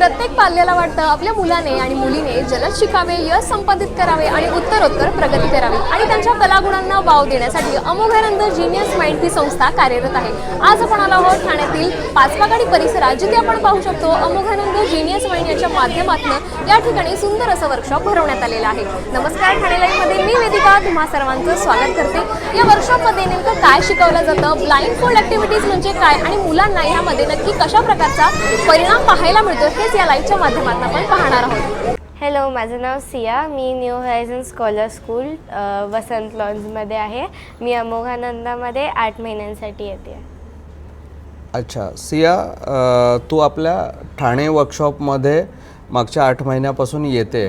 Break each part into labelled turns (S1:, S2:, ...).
S1: प्रत्येक पाल्याला वाटतं आपल्या मुलाने आणि मुलीने जलद शिकावे, यश संपादित करावे आणि उत्तरोत्तर प्रगती करावी आणि त्यांच्या कलागुणांना वाव देण्यासाठी अमोघानंद जीनियस माइंड ही संस्था कार्यरत आहे। आज आपण आलो आहोत ठाण्यातील पाचपाकाडी परिसरात, जिथे आपण पाहू शकतो अमोघानंद जीनियस माइंड याच्या माध्यमातून या ठिकाणी सुंदर असं वर्कशॉप भरवण्यात आलेलं आहे। नमस्कार, ठाणे लाईव्हमध्ये मी वेदिका तुम्हा सर्वांचं स्वागत करते। या वर्कशॉपमध्ये नेमकं काय शिकवलं जातं, ब्लाइंड फोल्ड ॲक्टिव्हिटीज म्हणजे काय आणि मुलांना यामध्ये नक्की कशा प्रकारचा परिणाम पाहायला मिळतो हेच या लाईव्हच्या माध्यमातून आपण पाहणार आहोत।
S2: हॅलो, माझं नाव सिया, मी न्यू होरायझन स्कॉलर स्कूल वसंत लॉन्समध्ये आहे। मी अमोघानंदामध्ये 8 महिन्यांसाठी येते।
S3: अच्छा सिया, तू आपल्या ठाणे वर्कशॉपमध्ये मागच्या 8 महिन्यापासून येते,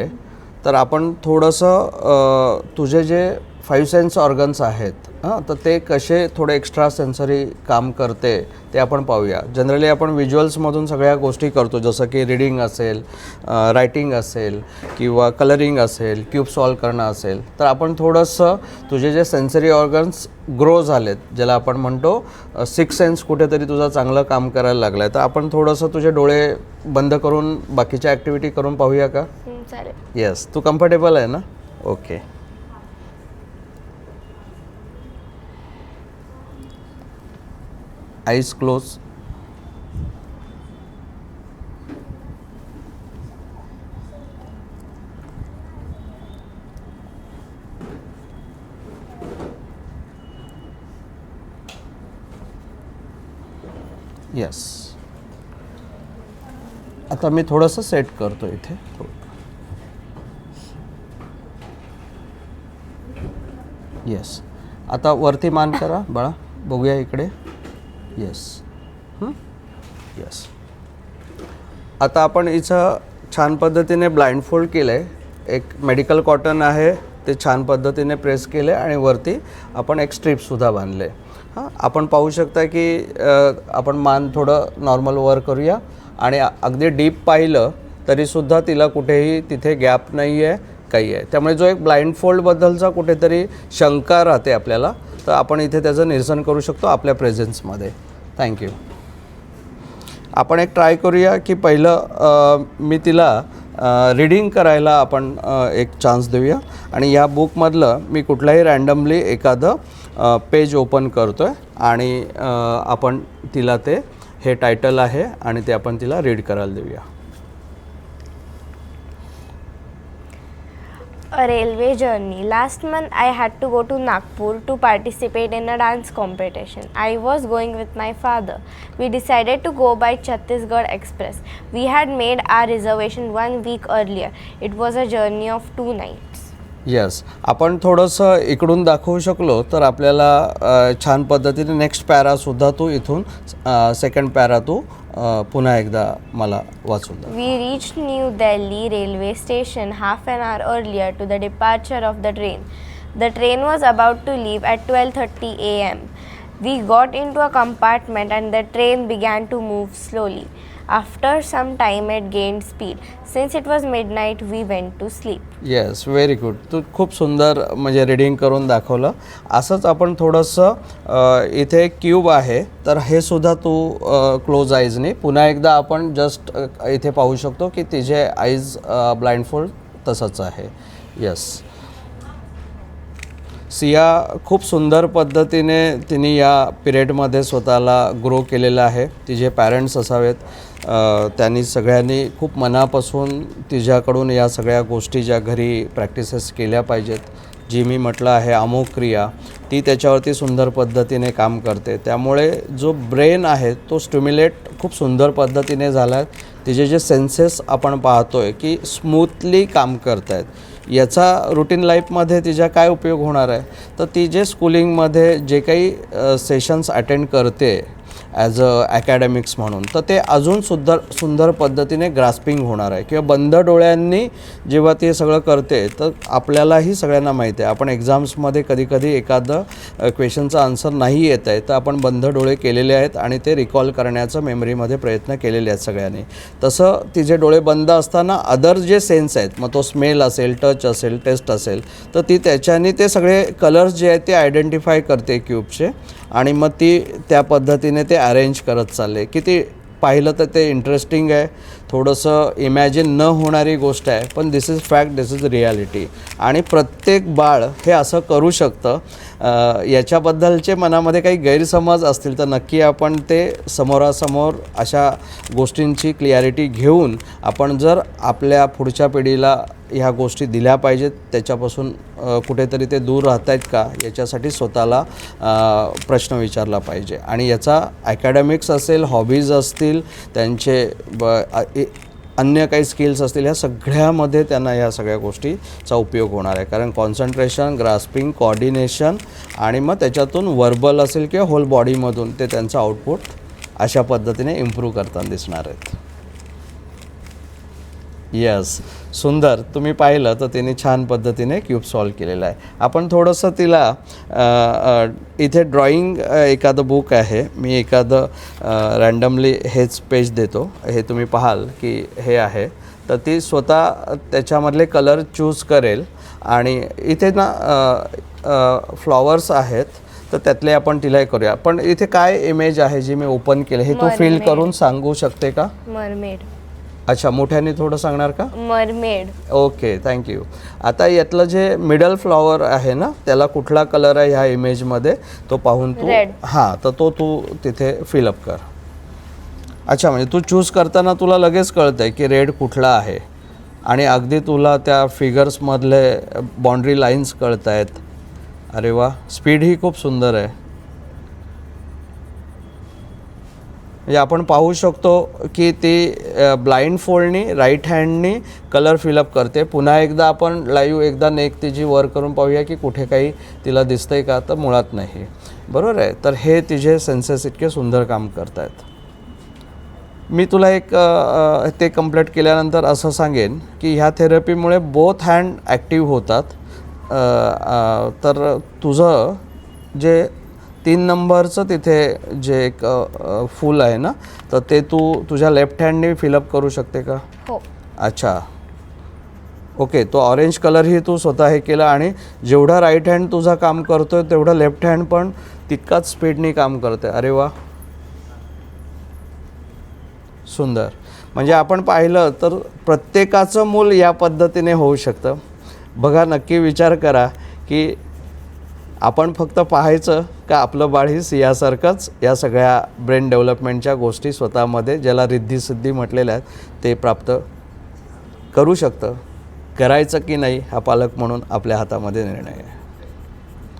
S3: तर आपण थोडंसं तुझे जे 5 सेन्स ऑर्गन्स आहेत तर ते कसे थोडे एक्स्ट्रा सेन्सरी काम करते ते आपण पाहूया। जनरली आपण व्हिज्युअल्समधून सगळ्या गोष्टी करतो, जसं की रीडिंग असेल, रायटिंग असेल किंवा कलरिंग असेल, क्यूब सॉल्व करणं असेल, तर आपण थोडंसं तुझे जे सेन्सरी ऑर्गन्स ग्रो झालेत, ज्याला आपण म्हणतो 6 सेन्स कुठेतरी तुझा चांगलं काम करायला लागलं आहे, तर आपण थोडंसं तुझे डोळे बंद करून बाकीच्या ॲक्टिव्हिटी करून पाहूया का?
S2: चालेल।
S3: येस, तू कम्फर्टेबल आहे ना? ओके। Eyes close. Yes. आता मी थोडंसं सेट करतो इथे। येस, आता वरती मान करा बाळा, बघूया इकडे। Yes, yes. आता आपण इथं छान पद्धतीने ब्लाइंड फोल्ड केलं आहे, एक मेडिकल कॉटन आहे ते छान पद्धतीने प्रेस केलं आहे आणि वरती आपण एक स्ट्रीपसुद्धा बांधले। आपण पाहू शकता की आपण मान थोडं नॉर्मल वर करूया आणि अगदी डीप पाहिलं तरीसुद्धा तिला कुठेही तिथे गॅप नाही आहे, काही आहे। त्यामुळे जो एक ब्लाइंड फोल्डबद्दलचा कुठेतरी शंका राहते आपल्याला, तर आपण इथे त्याचं निरसन करू शकतो आपल्या प्रेझेन्समध्ये। थँक्यू। आपण एक ट्राय करूया की पहिलं मी तिला रीडिंग करायला आपण एक चान्स देऊया आणि या बुकमधलं मी कुठलाही रँडमली एखादं पेज ओपन करतो आहे आणि आपण तिला ते हे टायटल आहे आणि ते आपण तिला रीड करायला देऊया।
S2: A railway journey. Last month I had to go to Nagpur to participate in a dance competition. I was going with my father. We decided to go by Chhattisgarh Express. We had made our reservation 1 week earlier. It was a journey of 2 nights.
S3: Yes, आपण थोडंसं इकडून दाखवू शकलो तर आपल्याला छान पद्धतीने next पॅरासुद्धा तू इथून सेकंड पॅरा तू पुन्हा एकदा मला वाचून द्या।
S2: We reached New Delhi railway station half an hour earlier to the departure of the train. The train was about to leave at 12:30 a.m. We got into a compartment and the train began to move slowly. After some time it gained speed. Since it was midnight, we went to sleep.
S3: Yes, very good. तू खूप सुंदर म्हणजे reading करून दाखवलं। असंच आपण थोडंसं इथे क्यूब आहे तर हे सुद्धा तू क्लोज आईजने पुन्हा एकदा आपण जस्ट इथे पाहू शकतो की तिचे आईज ब्लाइंड फोल्ड तसंच आहे। येस, सिया खूप सुंदर पद्धतीने तिने या पिरियडमध्ये स्वतःला ग्रो केलेलं आहे। तिचे पॅरेंट्स असावेत, त्यांनी सगळ्यांनी खूप मनापासून तिच्याकडून या सगळ्या गोष्टी ज्या घरी प्रॅक्टिसेस केल्या पाहिजेत, जी मी म्हटलं आहे अमोघ क्रिया, ती त्याच्यावरती सुंदर पद्धतीने काम करते। त्यामुळे जो ब्रेन आहे तो स्टिम्युलेट खूप सुंदर पद्धतीने झाला आहे। तिचे जे सेन्सेस आपण पाहतो आहे की स्मूथली काम करत आहेत। याचा रुटीन लाईफमध्ये तिच्या काय उपयोग होणार आहे, तर ती जे स्कूलिंगमध्ये जे काही सेशन्स अटेंड करते ॲज अ ॲकॅडमिक्स म्हणून, तर ते अजून सुंदर पद्धतीने ग्रास्पिंग होणार आहे। किंवा बंद डोळ्यांनी जेव्हा ते सगळं करते तर आपल्यालाही सगळ्यांना माहिती आहे, आपण एक्झाम्समध्ये कधीकधी एखादं क्वेश्चनचं आन्सर नाही येत आहे तर आपण बंद डोळे केलेले आहेत आणि ते रिकॉल करण्याचं मेमरीमध्ये प्रयत्न केलेले आहेत सगळ्यांनी। तसं तिचे डोळे बंद असताना अदर जे सेन्स आहेत, मग तो स्मेल असेल, टच असेल, टेस्ट असेल, तर ती त्याच्याने ते सगळे कलर्स जे आहेत ते आयडेंटिफाय करते क्यूबचे आणि मग ती त्या पद्धतीने ते अरेंज करत चालले। किती पाहिलं तर ते इंटरेस्टिंग आहे, थोडंसं इमॅजिन न होणारी गोष्ट आहे, पण this is fact, this is reality. आणि प्रत्येक बाळ हे असं करू शकतं. याच्याबद्दलचे मनामध्ये काही गैरसमज असतील तर नक्की आपण ते समोरासमोर अशा गोष्टींची क्लिअरिटी घेऊन आपण जर आपल्या पुढच्या पिढीला ह्या गोष्टी दिल्या पाहिजेत, त्याच्यापासून कुठेतरी ते दूर राहत आहेत का याच्यासाठी स्वतःला प्रश्न विचारला पाहिजे. आणि याचा ॲकॅडमिक्स असेल, हॉबीज असतील, त्यांचे अन्य काही स्किल्स असतील, ह्या सगळ्यामध्ये त्यांना ह्या सगळ्या गोष्टीचा उपयोग होणार आहे. कारण कॉन्सन्ट्रेशन, ग्रास्पिंग, कोऑर्डिनेशन आणि मग त्याच्यातून वर्बल असेल किंवा होल बॉडीमधून ते त्यांचं आउटपुट अशा पद्धतीने इम्प्रूव्ह करताना दिसणार आहेत. यस, सुंदर. तुम्ही पाहिलं तर तिने छान पद्धतीने क्यूब सॉल्व केलेला आहे. आपण थोडंसं तिला इथे ड्रॉइंग एखादं बुक आहे, मी एखादं रँडमली हेच पेज देतो, हे तुम्ही पाहाल की हे आहे, तर ती स्वतः त्याच्यामधले कलर चूज करेल. आणि इथे ना फ्लॉवर्स आहेत, तर त्यातले आपण तिला हे करूया. पण इथे काय इमेज आहे जी मी ओपन केलं हे तू फील करून सांगू शकते का?
S2: मरमेड.
S3: अच्छा, मोठ्याने थोडं सांगणार का?
S2: मरमेड.
S3: Okay, thank you. आता यातलं जे मिडल फ्लॉवर आहे ना, त्याला कुठला कलर आहे ह्या इमेजमध्ये तो पाहून तू
S2: Red.
S3: हां, तर तो तू तिथे फिलअप कर. अच्छा, म्हणजे तू चूज करताना तुला लगेच कळतं आहे की रेड कुठला आहे आणि अगदी तुला त्या फिगर्समधले बाउंड्री लाईन्स कळत आहेत. अरे वा, स्पीड ही खूप सुंदर आहे. म्हणजे आपण पाहू शकतो की ती ब्लाइंड फोल्डनी राईट हँडनी कलर फिलअप करते. पुन्हा एकदा आपण लाईव्ह एकदा नेक तिची वर करून पाहूया की कुठे काही तिला दिसतंय का, तर मुळात नाही. बरोबर आहे. तर हे तिचे सेन्सेस इतके सुंदर काम करत आहेत. मी तुला एक ते कंप्लीट केल्यानंतर असं सांगेन की ह्या थेरपीमुळे बोथ हँड ॲक्टिव्ह होतात. तर तुझं जे 3 नंबरचं तिथे जे एक फूल आहे ना, तर ते तू तुझ्या लेफ्ट हँडने फिलअप करू शकते का?
S2: हो.
S3: अच्छा, ओके. तो ऑरेंज कलरही तू स्वतः हे केला आणि जेवढा राईट हँड तुझा काम करतोय तेवढा लेफ्ट हँड पण तितकाच स्पीडनी काम करते. अरे वा, सुंदर. म्हणजे आपण पाहिलं तर प्रत्येकाचं मूल या पद्धतीने होऊ शकतं. बघा, नक्की विचार करा की आपण फक्त पाहायचं का आपलं बाळही सिंहासारखंच या सगळ्या ब्रेन डेव्हलपमेंटच्या गोष्टी स्वतःमध्ये, ज्याला रिद्धिसिद्धी म्हटलेल्या आहेत, ते प्राप्त करू शकतं. करायचं की नाही हा पालक म्हणून आपल्या हातामध्ये निर्णय आहे.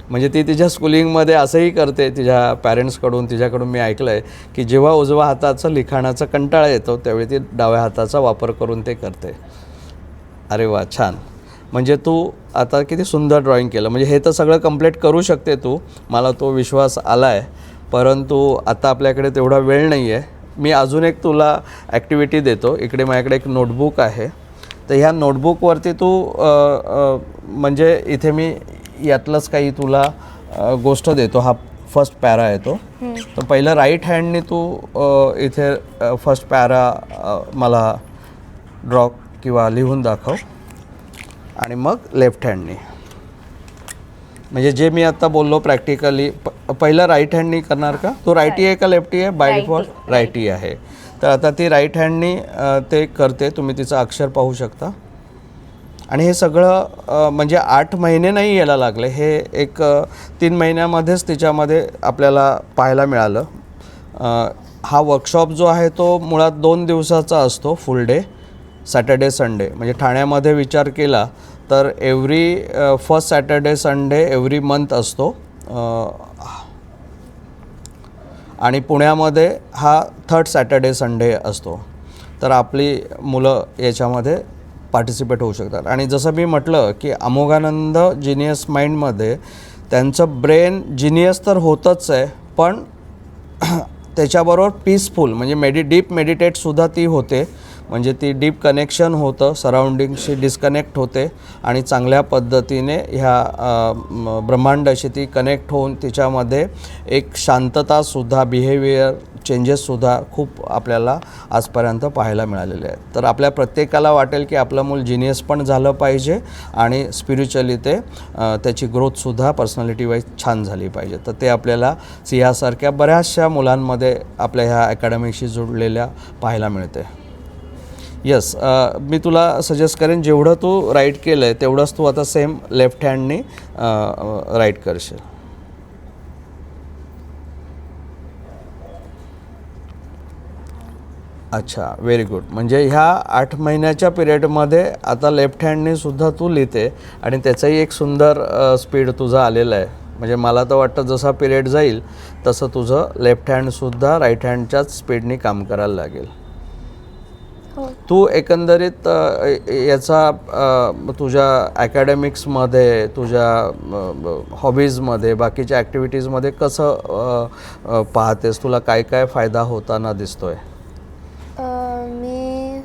S3: म्हणजे ती तिच्या स्कूलिंगमध्ये असंही करते. तिच्या पॅरेंट्सकडून, तिच्याकडून मी ऐकलं आहे की जेव्हा उजव्या हाताचं लिखाणाचा कंटाळा येतो त्यावेळी ती डाव्या हाताचा वापर करून ते करते. अरे वा, छान. म्हणजे तू आता किती सुंदर ड्रॉइंग केलं. म्हणजे हे तर सगळं कंप्लीट करू शकते तू, मला तो विश्वास आला आहे. परंतु आता आपल्याकडे तेवढा वेळ नाही आहे. मी अजून एक तुला ॲक्टिव्हिटी देतो. इकडे माझ्याकडे एक नोटबुक आहे. तर ह्या नोटबुकवरती तू म्हणजे इथे मी यातलंच काही तुला गोष्ट देतो. हा फर्स्ट पॅरा आहे तो. तर पहिलं राईट हँडने तू इथे फर्स्ट पॅरा मला ड्रॉ किंवा लिहून दाखव आणि मग लेफ्ट हँडनी. म्हणजे जे मी आत्ता बोललो प्रॅक्टिकली, पहिलं राईट हँडनी करणार का? तो राईटी आहे का लेफ्टी आहे? बाय डिफॉल्ट राईटी आहे. तर आता ती राईट हँडनी ते करते. तुम्ही तिचं अक्षर पाहू शकता. आणि हे सगळं म्हणजे 8 महिने नाही यायला लागले, हे एक 3 महिन्यामध्येच तिच्यामध्ये आपल्याला पाहायला मिळालं. हा वर्कशॉप जो आहे तो मुळात 2 दिवसाचा असतो, फुल डे, सॅटर्डे संडे. म्हणजे ठाण्यामध्ये विचार केला तर every first Saturday Sunday every month असतो. आणि पुण्यामध्ये हा 3rd सॅटर्डे संडे असतो. तर आपली मुलं याच्यामध्ये पार्टिसिपेट होऊ शकतात. आणि जसं मी म्हटलं की अमोघानंद जिनियस माइंडमध्ये त्यांचं ब्रेन जिनियस तर होतच आहे, पण त्याच्याबरोबर पीसफुल म्हणजे डीप मेडिटेटसुद्धा ती होते. म्हणजे ती डीप कनेक्शन होतं, सराउंडिंगशी डिस्कनेक्ट होते आणि चांगल्या पद्धतीने ह्या ब्रह्मांडाशी ती कनेक्ट होऊन तिच्यामध्ये एक शांततासुद्धा, बिहेवियर चेंजेससुद्धा खूप आपल्याला आजपर्यंत पाहायला मिळालेले आहेत. तर आपल्या प्रत्येकाला वाटेल की आपलं मूल जिनियस पण झालं पाहिजे आणि स्पिरिच्युअली ते त्याची ग्रोथसुद्धा पर्सनॅलिटी वाईज छान झाली पाहिजे. तर ते आपल्याला सिंहासारख्या बऱ्याचशा मुलांमध्ये आपल्या ह्या अकॅडमीशी जोडलेल्या पाहायला मिळते. येस, मी तुला सजेस्ट करेन जेवढं तू राईट केलं आहे तेवढंच तू आता सेम लेफ्ट हँडनी राईट करशील. अच्छा, व्हेरी गुड. म्हणजे ह्या 8 महिन्याच्या पिरियडमध्ये आता लेफ्ट हँडने सुद्धा तू लिहिते आणि त्याचाही एक सुंदर स्पीड तुझा आलेला आहे. म्हणजे मला तर वाटतं जसा पिरियड जाईल तसं तुझं लेफ्ट हँडसुद्धा राईट हँडच्याच स्पीडनी काम करायला लागेल. तू एकंदरीत याचा तुझ्या ॲकॅडमिक्समध्ये, तुझ्या हॉबीजमध्ये, बाकीच्या ॲक्टिव्हिटीजमध्ये कसं पाहतेस? तुला काय काय फायदा होताना दिसतोय?
S2: मी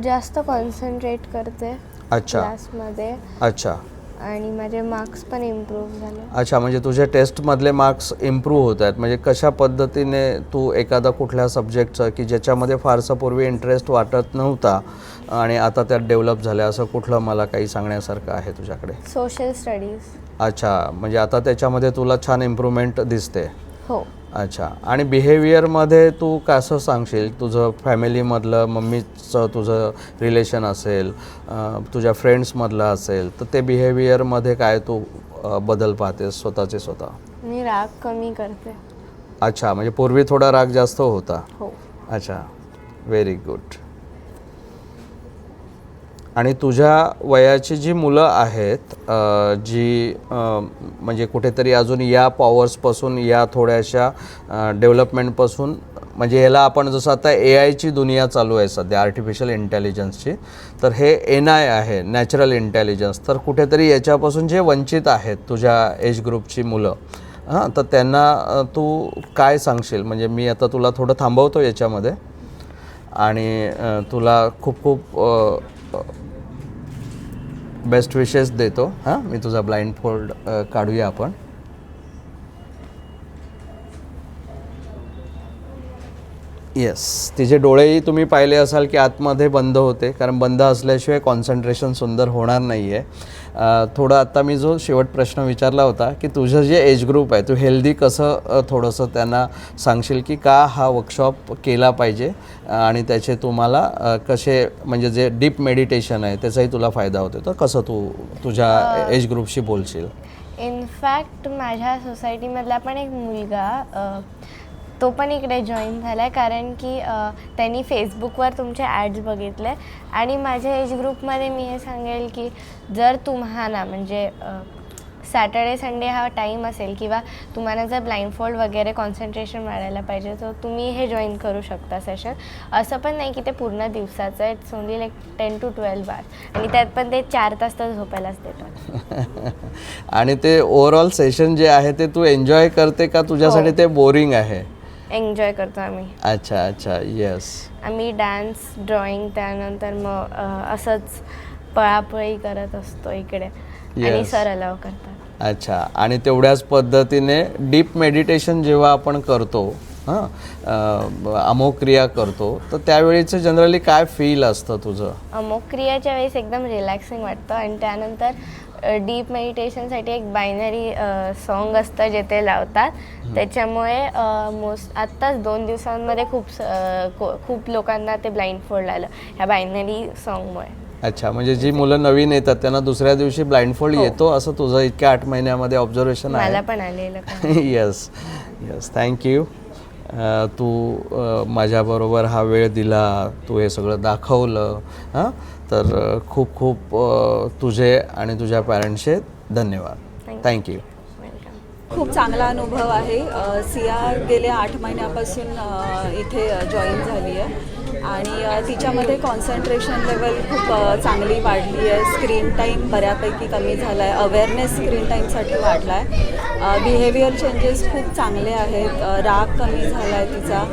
S2: जास्त कॉन्सन्ट्रेट करते
S3: अच्छा
S2: क्लासमध्ये.
S3: अच्छा
S2: आणि माझे मार्क्स पण इम्प्रूव्ह झाले.
S3: अच्छा, म्हणजे तुझे टेस्टमधले मार्क्स इम्प्रूव्ह होत आहेत. म्हणजे कशा पद्धतीने तू एखादा कुठल्या सब्जेक्टचं की ज्याच्यामध्ये फारसा पूर्वी इंटरेस्ट वाटत नव्हता आणि आता त्यात डेव्हलप झालं, असं कुठलं मला काही सांगण्यासारखं आहे तुझ्याकडे?
S2: Social studies.
S3: अच्छा, म्हणजे आता त्याच्यामध्ये तुला छान इम्प्रूव्हमेंट दिसते.
S2: हो.
S3: अच्छा, आणि बिहेवियरमध्ये तू कसं सांगशील? तुझं फॅमिलीमधलं, मम्मीचं तुझं रिलेशन असेल, तुझ्या फ्रेंड्समधलं असेल, तर ते बिहेवियरमध्ये काय तू बदल पाहतेस स्वतःचे स्वतः?
S2: मी राग कमी करते.
S3: अच्छा, म्हणजे पूर्वी थोडा राग जास्त होता.
S2: हो.
S3: अच्छा, व्हेरी गुड. आणि तुझ्या वयाची जी मुलं आहेत, जी म्हणजे कुठेतरी अजून या पॉवर्सपासून, या थोड्याशा डेव्हलपमेंटपासून, म्हणजे याला आपण जसं आता AIची दुनिया चालू आहे सध्या, आर्टिफिशियल इंटेलिजन्सची, तर हे NI आहे, नॅचरल इंटेलिजन्स. तर कुठेतरी याच्यापासून जे वंचित आहेत तुझ्या एज ग्रुपची मुलं, तर त्यांना तू काय सांगशील? म्हणजे मी आता तुला थोडं थांबवतो याच्यामध्ये आणि तुला खूप खूप बेस्ट विशेस देतो. मी तुझा ब्लाइंड फोल्ड काढूया आपण. येस, तिचे डोळेही तुम्ही पाहिले असाल की आतमध्ये बंद होते, कारण बंद असल्याशिवाय कॉन्सन्ट्रेशन सुंदर होणार नाही आहे. थोडं आत्ता मी जो शेवट प्रश्न विचारला होता की तुझं जे एज ग्रुप आहे, तू हेल्दी कसं थोडंसं त्यांना सांगशील की का हा वर्कशॉप केला पाहिजे आणि त्याचे तुम्हाला कसे, म्हणजे जे डीप मेडिटेशन आहे त्याचाही तुला फायदा होतो, तर कसं तू तुझ्या एज ग्रुपशी बोलशील?
S2: इनफॅक्ट माझ्या सोसायटीमधला पण एक मुलगा, तो पण इकडे जॉईन झाला आहे, कारण की त्यांनी फेसबुकवर तुमचे ॲड्स बघितले. आणि माझ्या एज ग्रुपमध्ये मी हे सांगेल की जर तुम्हाला म्हणजे सॅटर्डे संडे हा टाईम असेल किंवा तुम्हाला जर ब्लाइंड फोल्ड वगैरे कॉन्सन्ट्रेशन वाढायला पाहिजे, तर तुम्ही हे जॉईन करू शकता सेशन. असं पण नाही की ते पूर्ण दिवसाचं आहे, it's only like 10 to 12 hours. आणि त्यात पण ते 4 तास तर झोपायलाच देतात.
S3: आणि ते ओव्हरऑल सेशन जे आहे ते तू एन्जॉय करते का तुझ्यासाठी ते बोरिंग आहे?
S2: एन्जॉय करतो आम्ही.
S3: अच्छा अच्छा, येस.
S2: आम्ही डान्स, ड्रॉइंग, त्यानंतर मग असंच पळापळी करत असतो इकडे. आणि सर अलाव करतात.
S3: अच्छा, आणि तेवढ्याच पद्धतीने डीप मेडिटेशन जेव्हा आपण करतो, अमोघ क्रिया करतो, तर त्यावेळीचं जनरली काय फील असतं तुझं?
S2: अमोघ क्रियाच्या वेळेस एकदम रिलॅक्सिंग वाटतं. आणि त्यानंतर डीप मेडिटेशनसाठी एक बायनरी सॉन्ग असतं जे ते लावतात. त्याच्यामुळे आत्ताच 2 दिवसांमध्ये खूप लोकांना ते ब्लाइंड फोल्ड आलं ह्या बायनरी सॉन्गमुळे.
S3: अच्छा, म्हणजे जी मुलं नवीन येतात त्यांना दुसऱ्या दिवशी ब्लाइंड फोल्ड येतो, असं तुझं इतक्या 8 महिन्यामध्ये ऑब्झर्वेशन आहे?
S2: मला पण आलेलं.
S3: Yes yes, thank you. तू माझ्याबरोबर हा वेळ दिला, तू हे सगळं दाखवलं, तर खूप खूप तुझे आणि तुझ्या पॅरेंट्सचे धन्यवाद. थँक्यू.
S4: खूप चांगला अनुभव आहे. सिया गेल्या 8 महिन्यापासून इथे जॉईन झाली आहे आणि तिच्यामध्ये कॉन्सन्ट्रेशन लेवल खूप चांगली वाढली आहे. स्क्रीन टाईम बऱ्यापैकी कमी झाला आहे. अवेअरनेस स्क्रीन टाईमसाठी वाढला आहे. बिहेवियर चेंजेस खूप चांगले आहेत. राग कमी झाला आहे तिचा.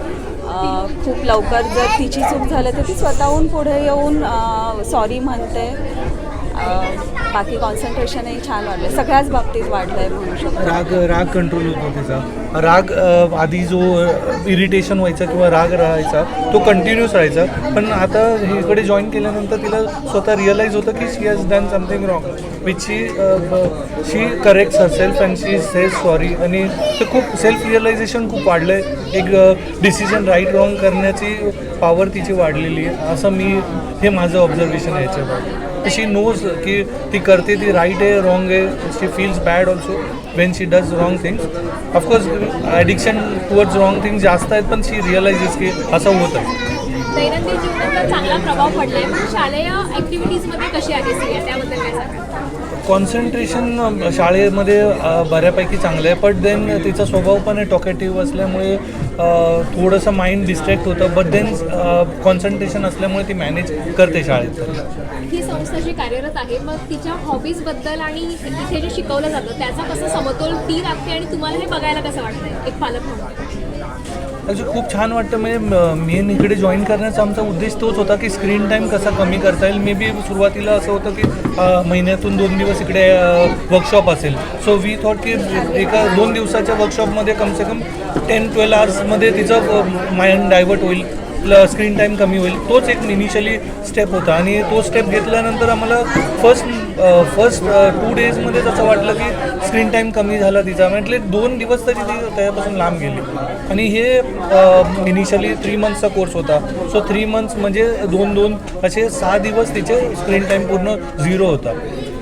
S4: खूप लवकर जर तिची चूक झाली तर ती स्वतःहून पुढे येऊन सॉरी म्हणते. बाकी कॉन्सन्ट्रेशनही छान वाढलं, सगळ्याच बाबतीत वाढलं आहे म्हणू शकतो.
S5: राग कंट्रोल होतो तिचा. राग आधी जो इरिटेशन व्हायचा किंवा राग राहायचा तो कंटिन्यूस राहायचा, पण आता इकडे जॉईन केल्यानंतर तिला स्वतः रिअलाईज होतं की she has done something wrong, which she corrects herself and she says sorry. आणि ते खूप सेल्फ रिअलायझेशन खूप वाढलं आहे. एक डिसिजन राईट रॉंग करण्याची पॉवर तिची वाढलेली आहे असं हे माझं ऑब्झर्वेशन आहे याच्यावर. शी नोज की ती करते ती राईट आहे रॉंग आहे. She feels bad also when she does wrong things. Of course addiction towards wrong things जास्त आहेत पण शी रिअलायझेस की असं होतं.
S1: दैनंदिन जीवनाचा चांगला प्रभाव पडलाय पण शालेय ॲक्टिव्हिटीजमध्ये कशी आहे सिया त्याबद्दल काय सांगा?
S5: कॉन्सन्ट्रेशन शाळेमध्ये बऱ्यापैकी चांगलं आहे बट देन तिचा स्वभाव पण आहे टॉकेटिव्ह असल्यामुळे थोडंसं माइंड डिस्ट्रॅक्ट होतं बट देन कॉन्सन्ट्रेशन असल्यामुळे ती मॅनेज करते शाळेत.
S1: ही संस्था जी कार्यरत आहे मग तिच्या हॉबीजबद्दल आणि इथे जे शिकवलं जातं त्याचा कसं समतोल ती राखते आणि तुम्हाला हे बघायला कसं वाटतंय एक पालक म्हणून?
S5: म्हणजे खूप छान वाटतं. म्हणजे मेन इकडे जॉईन करण्याचा आमचा उद्देश तोच होता की स्क्रीन टाईम कसा कमी करता येईल. मे बी सुरुवातीला असं होतं की महिन्यातून 2 दिवस इकडे वर्कशॉप असेल. सो वी थॉट की 2 दिवसाच्या वर्कशॉपमध्ये कमसे कम 10-12 आवर्समध्ये तिचं माइंड डायवर्ट होईल, स्क्रीन टाईम कमी होईल. तोच एक इनिशियली स्टेप होता आणि तो स्टेप घेतल्यानंतर आम्हाला फर्स्ट 2 डेजमध्येच असं वाटलं की स्क्रीन टाईम कमी झाला तिचा. म्हटले 2 दिवस तरी ती त्यापासून लांब गेली. आणि हे इनिशियली 3 मंथ्सचा कोर्स होता. सो 3 मंथ्स म्हणजे 2 असे 6 दिवस तिचे स्क्रीन टाईम पूर्ण 0 होता.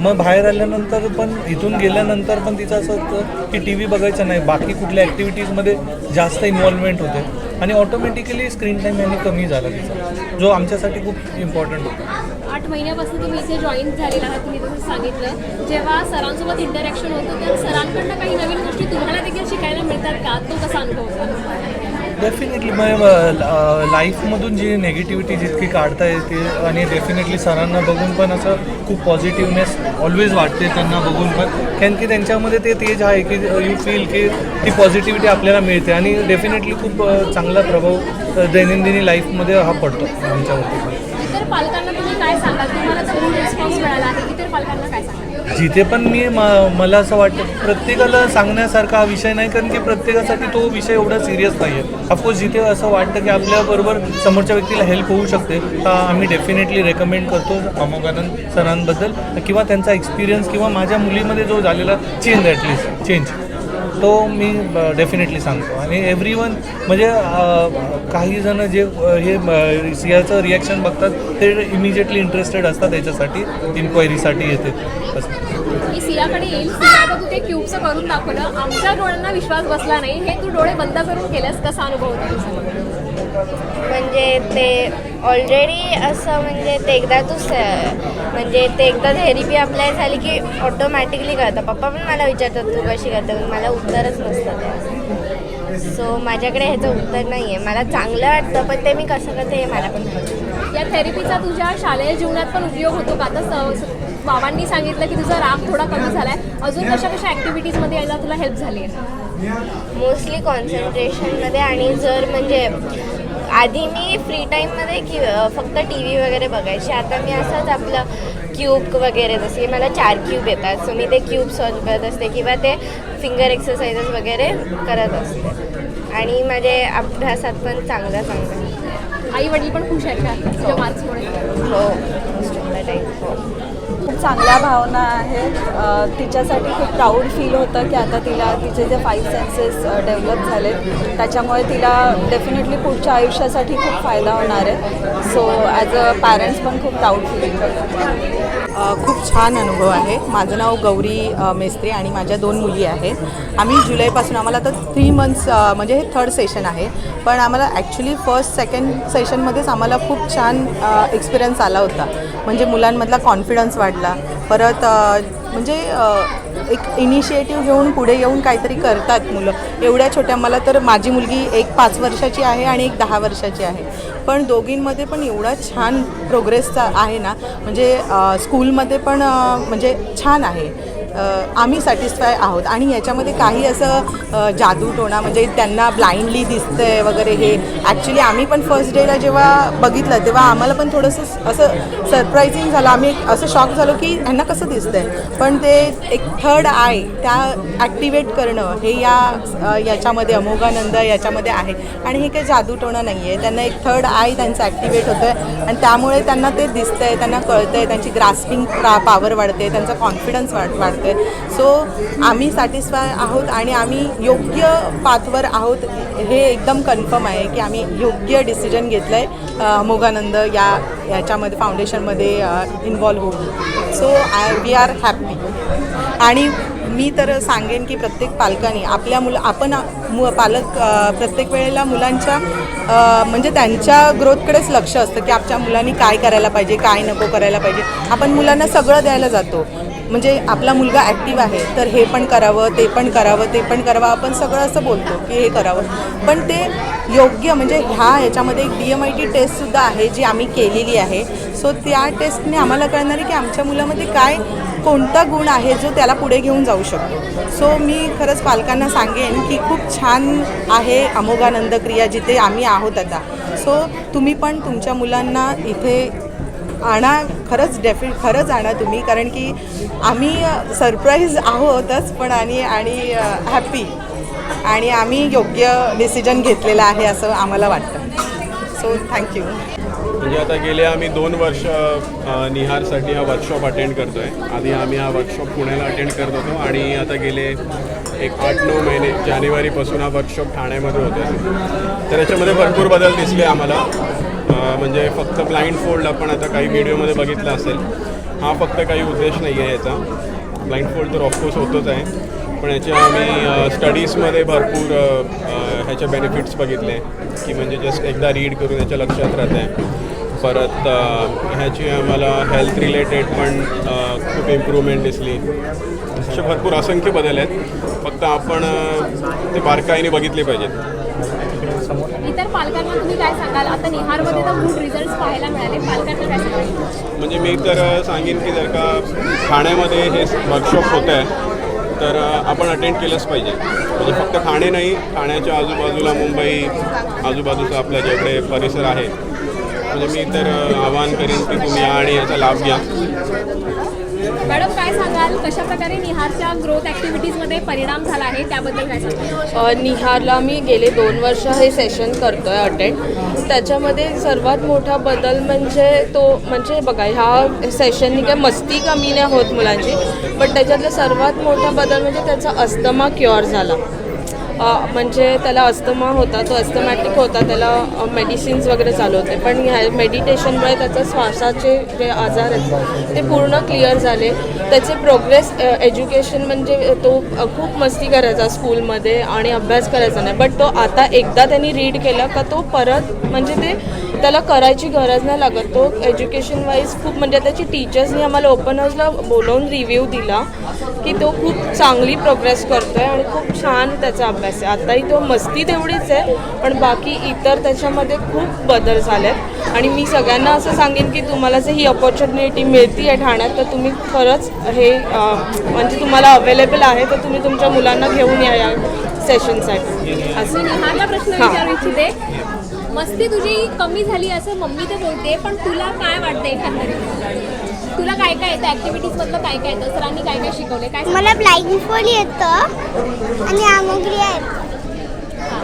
S5: मग बाहेर आल्यानंतर पण इथून गेल्यानंतर पण तिचं असं होतं की टी व्ही बघायचं नाही, बाकी कुठल्या ॲक्टिव्हिटीजमध्ये जास्त इन्व्हॉल्वमेंट होते आणि ऑटोमॅटिकली स्क्रीन टाईम याने कमी झाला तिचा, जो आमच्यासाठी खूप इम्पॉर्टंट होता.
S1: 8 महिन्यापासून तुम्ही इथे जॉईन झालेला आहात. तुम्ही जसं सांगितलं जेव्हा सरांसोबत इंटरॅक्शन होतं तर सरांकडनं काही नवीन गोष्टी तुम्हाला देखील शिकायला मिळतात का? तो कसा अनुभव होता?
S5: डेफिनेटली मग लाईफमधून जी निगेटिव्हिटी जितकी काढता येते आणि डेफिनेटली सरांना बघून पण असं खूप पॉझिटिव्हनेस ऑलवेज वाटते त्यांना बघून पण. कारण की त्यांच्यामध्ये ते तेज आहे की यू फील की ती पॉझिटिव्हिटी आपल्याला मिळते आणि डेफिनेटली खूप चांगला प्रभाव दैनंदिनी लाईफमध्ये हा पडतो आमच्यावरती.
S1: इतर पालकांना तुम्ही काय सांगाल? तुम्हाला तर गुड रिस्पॉन्स मिळाला आहे, इतर पालकांना काय सांगाल?
S5: जिथे पण मी मला असं वाटतं प्रत्येकाला सांगण्यासारखा हा विषय नाही कारण की प्रत्येकासाठी तो विषय एवढा सिरियस नाही आहे. ऑफकोर्स जिथे असं वाटतं की आपल्याबरोबर समोरच्या व्यक्तीला हेल्प होऊ शकते आम्ही डेफिनेटली रेकमेंड करतो अमोघानंद सरांबद्दल किंवा त्यांचा एक्सपिरियन्स किंवा माझ्या मुलीमध्ये जो झालेला चेंज तो मी डेफिनेटली सांगतो. आणि एव्हरीवन म्हणजे काही जण जे हे सियाचं रिॲक्शन बघतात ते इमिजिएटली इंटरेस्टेड असतात त्याच्यासाठी इन्क्वायरीसाठी येते.
S1: मी सियाकडे येईल. सिया आता तू ते क्यूबचं करून दाखवलं, आमच्या डोळ्यांना विश्वास बसला नाही. हे तू डोळे बंद करून केलंस, कसा अनुभव होता तुझा?
S2: म्हणजे ते ऑलरेडी असं म्हणजे ते एकदा म्हणजे ते एकदा थेरपी अप्लाय झाली की ऑटोमॅटिकली कळतं. पप्पा पण मला विचारतात तू कशी करते पण मला उत्तरच नसतं ते. सो माझ्याकडे ह्याचं उत्तर नाही आहे. मला चांगलं वाटतं पण ते मी कसं करते हे मला पण माहिती.
S1: या थेरपीचा तुझ्या शालेय जीवनात पण उपयोग होतो का? आता बाबांनी सांगितलं की तुझा राग थोडा कमी झाला आहे, अजून कशा ॲक्टिव्हिटीजमध्ये यायला तुला हेल्प झाली आहे?
S2: मोस्टली कॉन्सन्ट्रेशनमध्ये. आणि जर म्हणजे आधी मी फ्री टाईममध्ये फक्त टी व्ही वगैरे बघायची. आता मी असंच आपलं क्यूब वगैरे जसं की मला 4 क्यूब येतात सो मी ते क्यूब सॉल्व करत असते किंवा ते फिंगर एक्सरसाइजेस वगैरे करत असते. आणि माझे अभ्यासात पण चांगलं
S1: आई वडील पण खुश आहेत का तुझ्या मार्क्समुळे?
S2: हो हो.
S4: खूप चांगल्या भावना आहेत. तिच्यासाठी खूप प्राऊड फील होतं की आता तिचे जे 5 सेन्सेस डेव्हलप झालेत त्याच्यामुळे तिला डेफिनेटली पुढच्या आयुष्यासाठी खूप फायदा होणार आहे. सो ॲज अ पॅरेंट्स पण खूप प्राऊड फील करतो.
S6: खूप छान अनुभव आहे. माझं नाव गौरी मेस्त्री आणि माझ्या 2 मुली आहेत. आम्ही जुलैपासून आम्हाला आता 3 मंथ्स म्हणजे हे 3rd सेशन आहे पण आम्हाला ॲक्च्युली 1st 2nd सेशनमध्येच आम्हाला खूप छान एक्सपिरियन्स आला होता. म्हणजे मुलांमधला कॉन्फिडन्स वाढला. परत म्हणजे एक इनिशिएटिव्ह घेऊन पुढे येऊन काहीतरी करतात मुलं. एवढ्या छोट्या मला तर माझी मुलगी एक 5 वर्षाची आहे आणि एक 10 वर्षाची आहे पण दोघींमध्ये पण एवढा छान प्रोग्रेसचा आहे ना. म्हणजे स्कूलमध्ये पण म्हणजे छान आहे. आम्ही सॅटिस्फाय आहोत आणि याच्यामध्ये काही असं जादूटोणा म्हणजे त्यांना ब्लाइंडली दिसतं आहे वगैरे हे ॲक्च्युली आम्ही पण फर्स्ट डेला जेव्हा बघितलं तेव्हा आम्हाला पण थोडंसं असं सरप्रायझिंग झालं. आम्ही असं शॉक झालो की ह्यांना कसं दिसतं आहे पण ते एक 3rd आय त्या ॲक्टिवेट करणं हे याच्यामध्ये अमोघानंद याच्यामध्ये आहे. आणि हे काही जादूटोणा नाही आहे. त्यांना एक 3rd आय त्यांचं ॲक्टिवेट होतं आहे आणि त्यामुळे त्यांना ते दिसतं आहे, त्यांना कळतं आहे, त्यांची ग्रास्पिंग पॉवर वाढते, त्यांचा कॉन्फिडन्स वाढतं करतो आहे. सो आम्ही सॅटिस्फाय आहोत आणि आम्ही योग्य पाथवर आहोत हे एकदम कन्फर्म आहे की आम्ही योग्य डिसिजन घेतलं आहे अमोघानंद याच्यामध्ये फाउंडेशनमध्ये इन्व्हॉल्व होऊन. So we are happy. आणि मी तर सांगेन की प्रत्येक पालकांनी आपल्या पालक प्रत्येक वेळेला मुलांच्या म्हणजे त्यांच्या ग्रोथकडेच लक्ष असतं की आपल्या मुलांनी काय करायला पाहिजे, काय नको करायला पाहिजे. आपण मुलांना सगळं द्यायला जातो, म्हणजे आपला मुलगा ॲक्टिव्ह आहे तर हे पण करावं, ते पण करावं, ते पण करावं, आपण सगळं असं बोलतो की हे करावं. पण ते योग्य म्हणजे ह्याच्यामध्ये एक DMIT टेस्टसुद्धा आहे जी आम्ही केलेली आहे. सो त्या टेस्टने आम्हाला कळणार आहे की आमच्या मुलामध्ये कोणता गुण आहे जो त्याला पुढे घेऊन जाऊ शकतो. सो मी खरंच पालकांना सांगेन की खूप छान आहे अमोघानंद क्रिया जिथे आम्ही आहोत आता. सो तुम्ही पण तुमच्या मुलांना इथे आणा, खरंच आणा तुम्ही, कारण की आम्ही सरप्राईज आहोतच पण आणि हॅपी आणि आम्ही योग्य डिसिजन घेतलेला आहे असं आम्हाला वाटतं. So thank you.
S7: म्हणजे आता गेले आम्ही 2 वर्ष निहारसाठी हा वर्कशॉप अटेंड करतो आहे. आधी आम्ही हा वर्कशॉप पुण्याला अटेंड करत होतो आणि आता गेले एक 8-9 महिने जानेवारीपासून हा वर्कशॉप ठाण्यामध्ये होतो. तर याच्यामध्ये भरपूर बदल दिसले आम्हाला. म्हणजे फक्त ब्लाइंड फोल्ड आपण आता काही व्हिडिओमध्ये बघितलं असेल, हा फक्त काही उद्देश नाही आहे याचा. ब्लाइंड फोल्ड तर ऑफकोर्स होतोच आहे, पण याच्या आम्ही स्टडीजमध्ये भरपूर ह्याचे बेनिफिट्स बघितले की म्हणजे जस्ट एकदा रीड करून याच्या लक्षात राहतं आहे. परत ह्याची आम्हाला हेल्थ रिलेटेड पण खूप इम्प्रूव्हमेंट दिसली. असे भरपूर असंख्य बदल आहेत, फक्त आपण ते बारकाईने बघितले पाहिजेत.
S1: इतर पालकांना तुम्ही काय सांगाल? आता निहारमध्ये तर गुड रिझल्ट्स पाहायला मिळाले, पालकांना काय सांगाल?
S7: म्हणजे मी तर सांगेन की जर का ठाण्यामध्ये हे वर्कशॉप होतं आहे तर आपण अटेंड केलंच पाहिजे. म्हणजे फक्त ठाणे नाही, ठाण्याच्या आजूबाजूला मुंबई आजूबाजूचा आपला जेवढे परिसर आहे, म्हणजे मी तर आवाहन करेन की तुम्ही या आणि याचा लाभ घ्या.
S1: मॅडम काय सांगाल, कशाप्रकारे निहारच्या ग्रोथ ॲक्टिव्हिटीजमध्ये परिणाम झाला आहे त्याबद्दल काय सांगाल?
S8: निहारला मी गेले 2 वर्ष हे सेशन करतो आहे अटेंड. त्याच्यामध्ये सर्वात मोठा बदल म्हणजे बघा, ह्या सेशननी काय मस्ती कमी नाही होत मुलांची, पण त्याच्यातला सर्वात मोठा बदल म्हणजे त्याचा अस्थमा क्युअर झाला. म्हणजे त्याला अस्थमा होता, तो अस्थमॅटिक होता, त्याला मेडिसिन्स वगैरे चालू होते, पण ह्या मेडिटेशनमुळे त्याचा श्वासाचे जे आजार आहेत ते पूर्ण क्लिअर झाले. त्याचे प्रोग्रेस एज्युकेशन म्हणजे तो खूप मस्ती करायचा स्कूलमध्ये आणि अभ्यास करायचा नाही, बट तो आता एकदा त्यांनी रीड केलं का तो परत म्हणजे ते त्याला करायची गरज नाही लागत. तो एज्युकेशन वाईज खूप म्हणजे त्याची टीचर्सनी आम्हाला ओपन हाऊसला बोलवून रिव्ह्यू दिला की तो खूप चांगली प्रोग्रेस करतो आहे आणि खूप छान त्याचा अभ्यास आहे. आताही तो मस्ती तेवढीच आहे, पण बाकी इतर त्याच्यामध्ये खूप बदल झाले आहेत. आणि मी सगळ्यांना असं सांगेन की तुम्हाला जर ही अपॉर्च्युनिटी मिळते आहे ठाण्यात तर तुम्ही खरंच हे म्हणजे तुम्हाला अवेलेबल आहे तर तुम्ही तुमच्या मुलांना घेऊन या सेशनसाठी.
S1: असं निहारला प्रश्न विचारू इच्छिते. मस्ती तुझी कमी झाली असं मम्मी ते बोलते, पण तुला काय वाटतं एकंदरीत? तुला काय काय येतं ॲक्टिव्हिटीजमधलं, काय काय येतं? सरांनी काय काय शिकवले? काय
S9: मला ब्लाइंड फोल्ड येतं आणि अमोघ्रिया येतं.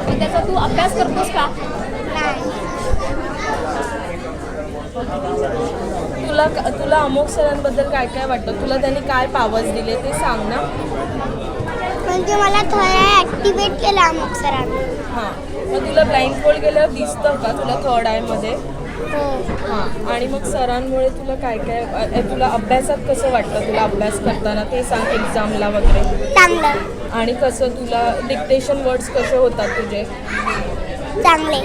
S1: मग त्याचा तू अभ्यास करतोस का?
S9: नाही.
S8: तुला अमोघ सरांबद्दल काय काय वाटतं? तुला त्यांनी काय पावर्स दिले ते सांग ना.
S9: म्हणजे मला थोडं ॲक्टिवेट केलं अमोघ सरांनी.
S8: हां, मग तुला ब्लाइंड फोल्ड गेल्यावर दिसतं का तुला थर्ड आयमध्ये?
S9: हो.
S8: हां, आणि मग सरांमुळे तुला काय काय तुला अभ्यासात कसं वाटतं? तुला अभ्यास करताना ते सांग, एक्झामला वगैरे
S9: चांगलं.
S8: आणि कसं तुला डिक्टेशन वर्ड्स कसे होतात तुझे?
S9: चांगले.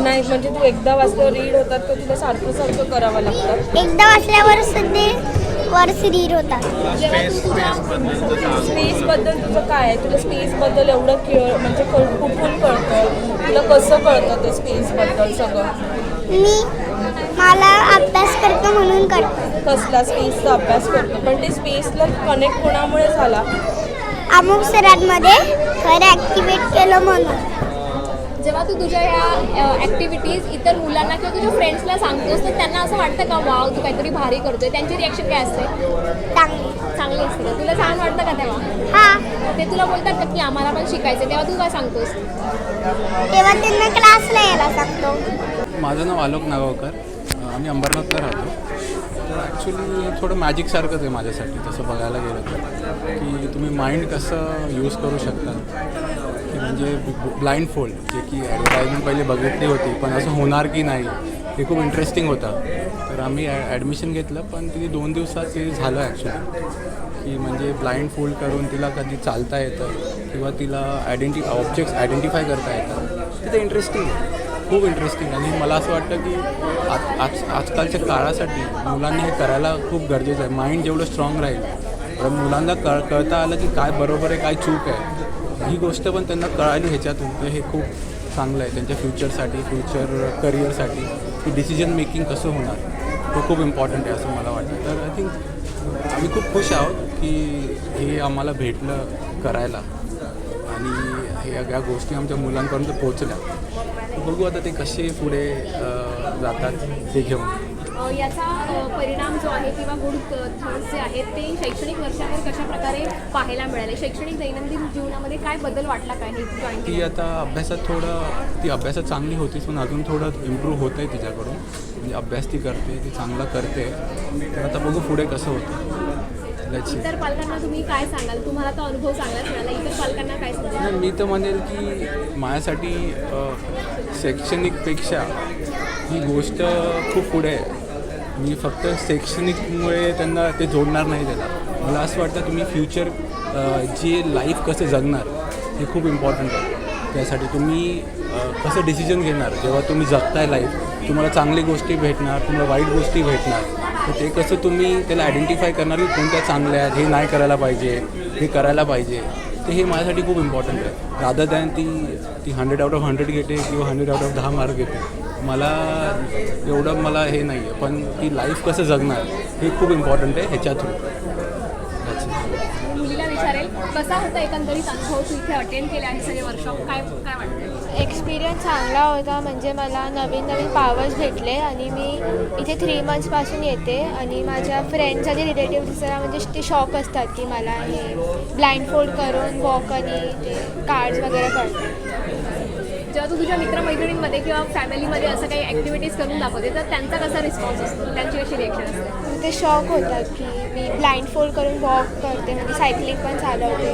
S8: नाही म्हणजे तू एकदा वाचल्यावर रीड होतात का तुला सारखं सारखं करावं लागतं?
S9: एकदा वाचल्यावर सध्या वर्ष रीड होतात.
S8: स्पेसबद्दल तुझं काय आहे? तुला स्पेसबद्दल एवढं म्हणजे कुठून कळतं? तुला कसं कळतं ते स्पेसबद्दल सगळं?
S9: मला अभ्यास करतो म्हणून करतो.
S8: कसला स्पेसचा अभ्यास करतो? पण ते स्पेसला कनेक्ट कोणामुळे झाला?
S9: अमोघ सरांमध्ये खरं ॲक्टिवेट केलं म्हणून.
S1: जेव्हा तू तुझ्या ह्या ॲक्टिव्हिटीज इतर मुलांना किंवा तुझ्या फ्रेंड्सला सांगतोस तर त्यांना असं वाटतं का वाव तू काहीतरी भारी करतोय? त्यांची रिॲक्शन काय असते? चांगली असते का? तुला छान वाटतं का तेव्हा?
S9: हां.
S1: ते तुला बोलतात का की आम्हाला पण शिकायचं, तेव्हा तू काय सांगतोस?
S9: तेव्हा त्यांना क्लासला यायला सांगतो.
S10: माझं नाव आलोक नागावकर. आम्ही अंबरनाथला राहतो. तर ॲक्च्युली थोडं मॅजिकसारखंच आहे माझ्यासाठी तसं बघायला गेलं तर, की तुम्ही माइंड कसं यूज करू शकता, की म्हणजे ब्लाइंड फोल्ड जे की ॲडव्हर्टाईजमेंट पहिले बघितली होती पण असं होणार की नाही हे खूप इंटरेस्टिंग होतं. तर आम्ही ॲडमिशन घेतलं पण तिथे 2 दिवसात ते झालं ॲक्च्युली, की म्हणजे ब्लाइंड फोल्ड करून तिला कधी चालता येतं किंवा तिला ऑब्जेक्ट्स आयडेंटिफाय करता येतात. तिथे इंटरेस्टिंग आहे, खूप इंटरेस्टिंग. आणि मला असं वाटतं की आजकालच्या काळासाठी मुलांनी हे करायला खूप गरजेचं आहे. माइंड जेवढं स्ट्रॉंग राहील तर मुलांना कळता आलं की काय बरोबर आहे काय चूक आहे ही गोष्ट पण त्यांना कळाली ह्याच्यातून. तर हे खूप चांगलं आहे त्यांच्या फ्युचरसाठी, फ्युचर करिअरसाठी, की डिसिजन मेकिंग कसं होणार हे खूप इम्पॉर्टंट आहे असं मला वाटतं. तर आय थिंक आम्ही खूप खुश आहोत की हे आम्हाला भेटलं करायला आणि या गोष्टी आमच्या मुलांपर्यंत पोहोचल्या. बघू आता ते कसे पुढे जातात ते घेऊन.
S1: याचा परिणाम जो आहे किंवा गुड थॉट्स जे आहेत ते शैक्षणिक वर्षावर कशा प्रकारे पाहायला मिळाले, शैक्षणिक दैनंदिन जीवनामध्ये काय बदल वाटला काय हे जॉईन
S10: ती आता अभ्यासात चांगली होतीच पण अजून थोडं इम्प्रूव्ह होतं आहे तिच्याकडून. म्हणजे अभ्यास ती करते, ती चांगला करते. तर आता बघू पुढे कसं होतं.
S1: इतर पालकांना तुम्ही काय सांगाल? तुम्हाला तो अनुभव चांगलाच मिळाला, इतर पालकांना काय सांगाल?
S10: मी तर म्हणेल की माझ्यासाठी शैक्षणिकपेक्षा ही गोष्ट खूप पुढे आहे. मी फक्त शैक्षणिकमुळे त्यांना ते जोडणार नाही त्याला. मला असं वाटतं तुम्ही फ्युचर जे लाईफ कसं जगणार हे खूप इम्पॉर्टंट आहे. त्यासाठी तुम्ही कसं डिसिजन घेणार जेव्हा तुम्ही जगताय लाईफ, तुम्हाला चांगली गोष्टी भेटणार, तुम्हाला वाईट गोष्टी भेटणार. तर ते कसं तुम्ही त्याला आयडेंटिफाय करणार की कोणत्या चांगल्या आहेत, हे नाही करायला पाहिजे, हे करायला पाहिजे. तर हे माझ्यासाठी खूप इम्पॉर्टंट आहे. रादर दॅन ती 100 आउट ऑफ 100 घेते किंवा 100 आउट ऑफ 10 मार्क घेते. मला हे नाही आहे. पण ती लाईफ कसं जगणार हे खूप इम्पॉर्टंट आहे ह्याच्या थ्रू.
S1: मुलीला विचारेल कसा होता एकंदरीत अनुभव, तू इथे अटेंड केले आहे सगळे वर्कशॉप, काय वाटतं?
S2: एक्सपिरियन्स चांगला होता. म्हणजे मला नवीन नवीन पावर्स भेटले आणि मी इथे 3 मंथ्सपासून येते आणि माझ्या फ्रेंड्स आणि रिलेटिव्हज जरा म्हणजे ते शॉक असतात की मला हे ब्लाइंड फोल्ड करून वॉक आणि ते कार्ड्स वगैरे करतात.
S1: जेव्हा तू तुझ्या मित्रमैत्रिणींमध्ये किंवा फॅमिलीमध्ये असं काही ॲक्टिव्हिटीज करून दाखवते तर त्यांचा कसा रिस्पॉन्स असतो, त्यांची कशी रिॲक्शन असते?
S2: ते शॉक होतात की मी ब्लाइंड फोल्ड करून वॉक करते, म्हणजे सायकलिंग पण चालवते.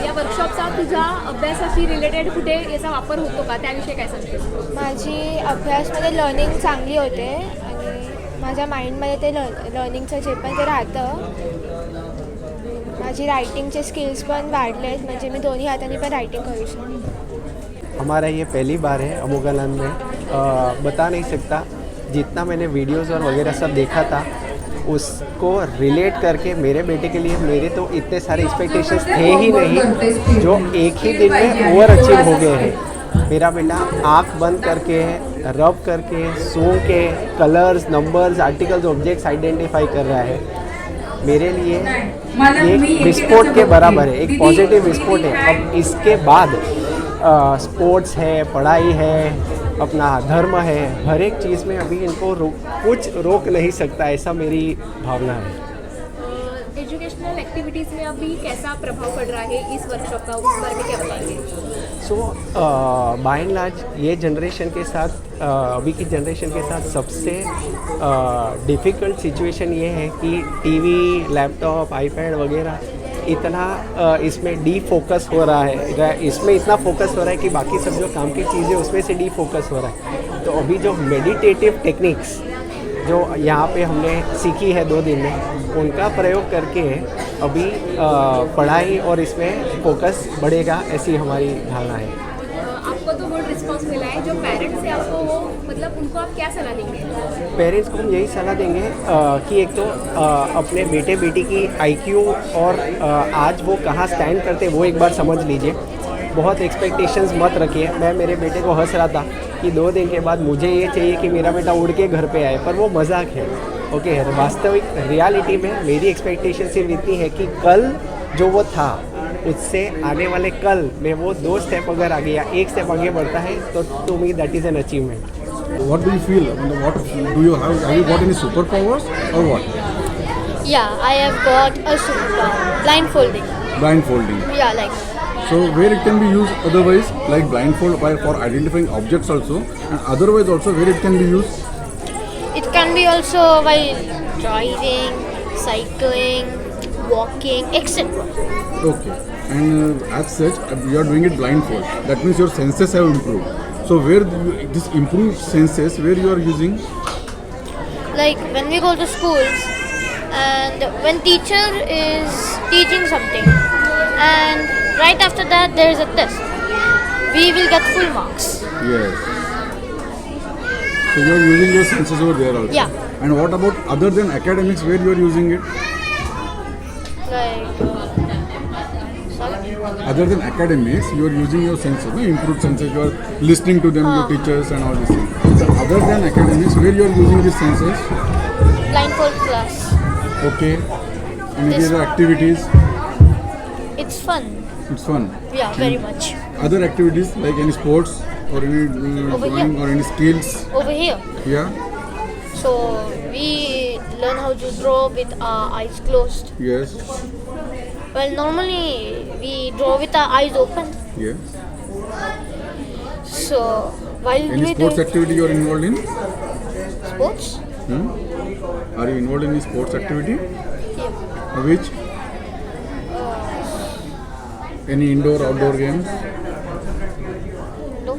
S1: या वर्कशॉपचा तुझ्या अभ्यासाशी रिलेटेड कुठे याचा वापर होतो का, त्याविषयी काय सांगते?
S2: माझी अभ्यासमध्ये लर्निंग चांगली होते आणि माझ्या माइंडमध्ये ते लर्निंगचं जे पण ते राहतं. माझी रायटिंगचे स्किल्स पण वाढले आहेत, म्हणजे मी दोन्ही हातांनी पण रायटिंग करू शकते.
S11: हमारा ये पहली बार है अमोगलैंड में. बता नहीं सकता, जितना मैंने वीडियोज़ और वगैरह सब देखा था उसको रिलेट करके मेरे बेटे के लिए मेरे तो इतने सारे एक्सपेक्टेशंस थे ही नहीं जो एक ही दिन में ओवर अचीव हो गए हैं. मेरा बेटा आँख बंद करके रब करके सूंघ के colours, numbers, articles, objects identify कर रहा है. मेरे लिए एक विस्फोट के बराबर है, एक पॉजिटिव विस्फोट है. अब इसके बाद स्पोर्ट्स है, पढ़ाई है, अपना धर्म है, हर एक चीज़ में अभी इनको कुछ रोक नहीं सकता, ऐसा मेरी भावना है.
S1: एजुकेशनल एक्टिविटीज़ में अभी कैसा प्रभाव पड़ रहा है इस वर्कशॉप का, उस बारे में क्या बताएंगे?
S11: सो बाय एंड लार्ज ये जनरेशन के साथ अभी की जनरेशन के साथ सबसे डिफ़िकल्ट सिचुएशन ये है कि टीवी, लैपटॉप, आईपैड वगैरह इतना इसमें डी फोकस हो रहा है. इसमें इतना फोकस हो रहा है कि बाकी सब जो काम की चीज़ें उसमें से डी फोकस हो रहा है. तो अभी जो मेडिटेटिव टेक्निक्स जो यहाँ पे हमने सीखी है 2 दिन में, उनका प्रयोग करके अभी पढ़ाई और इसमें फोकस बढ़ेगा, ऐसी हमारी धारणा है.
S1: आपको तो गुड रिस्पॉन्स मिला है. जो पेरेंट्स हैं आपको वो मतलब उनको आप क्या सलाह देंगे?
S11: पेरेंट्स को हम यही सलाह देंगे कि एक तो अपने बेटे बेटी की IQ और आज वो कहाँ स्टैंड करते वो एक बार समझ लीजिए. बहुत एक्सपेक्टेशंस मत रखिए. मैं मेरे बेटे को हंस रहा था कि 2 दिन के बाद मुझे ये चाहिए कि मेरा बेटा उड़ के घर पे आए, पर वो मजाक है. ओके, वास्तविक रियलिटी में मेरी एक्सपेक्टेशन सिर्फ इतनी है कि कल जो वो था उससे आने वाले कल में वो 2 स्टेप अगर आगे या 1 स्टेप आगे बढ़ता है तो to me that is an achievement.
S12: What do you feel? What do you have you got any superpowers or what?
S13: Yeah, I have got a superpower, blindfolding.
S12: Blindfolding.
S13: Yeah, like.
S12: So where it can be used otherwise, like blindfold for identifying objects also, and otherwise also where it can be used.
S13: can be also while driving, cycling, walking, etc.
S12: Okay. And as such, you are doing it blindfold. That means your senses have improved. So where this improved senses, where you are using?
S13: Like when we go to schools and when teacher is teaching something and right after that there is a test, we will get full marks.
S12: Yes. So you are using your senses over there also.
S13: Yeah.
S12: And what about other than academics, where you are using it?
S13: Like sorry?
S12: Other than academics, you are using your senses, no? Improved senses. You are listening to them, your teachers and all these things. So other than academics, where you are using these senses?
S13: Blindfold class.
S12: Okay. And
S13: This-
S12: these are activities.
S13: It's fun.
S12: It's fun.
S13: Yeah, very much.
S12: Other activities like any sports or any
S13: Over
S12: drawing
S13: here.
S12: or any skills.
S13: Over here.
S12: Yeah.
S13: So we learn how to draw with our eyes closed.
S12: Yes.
S13: Well, normally we draw with our eyes open.
S12: Yes.
S13: So while
S12: Any
S13: we
S12: sports
S13: do
S12: activity you are involved in?
S13: sports,
S12: Are you involved in any sports activity?
S13: yeah.
S12: Which? Any indoor, outdoor games?
S13: No.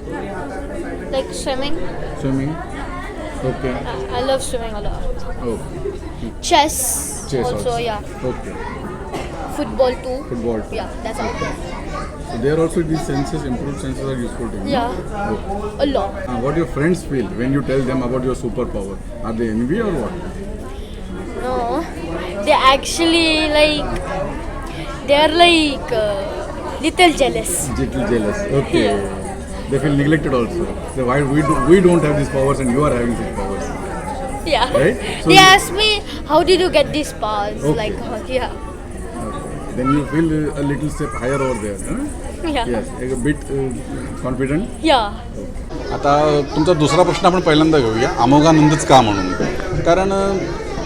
S13: Like swimming.
S12: Swimming? Okay.
S13: I love swimming a lot.
S12: Oh.
S13: Chess.
S12: Chess
S13: also, yeah.
S12: Okay.
S13: Football too.
S12: Football too.
S13: Yeah, that's outdoor.
S12: So there also these senses, improved senses are useful to you.
S13: Yeah.
S12: Okay.
S13: A lot.
S12: What your friends feel when you tell them about your superpower? Are they envy or what?
S13: No, they actually they're little jealous.
S12: Little jealous. Okay.
S13: Yeah.
S12: They feel neglected also. So why we don't have these powers and you are having these powers?
S13: Yeah.
S12: Right? So
S13: They
S12: you-
S13: ask me, how did you get these powers?
S12: Okay.
S13: Yeah.
S12: Then you feel a little step higher over there. Huh?
S13: Yeah.
S12: Yes. A bit confident.
S13: Yeah.
S10: आता तुमचा दुसरा प्रश्न आपण पहिल्यांदा घेऊया, अमोघानंदच का म्हणून. कारण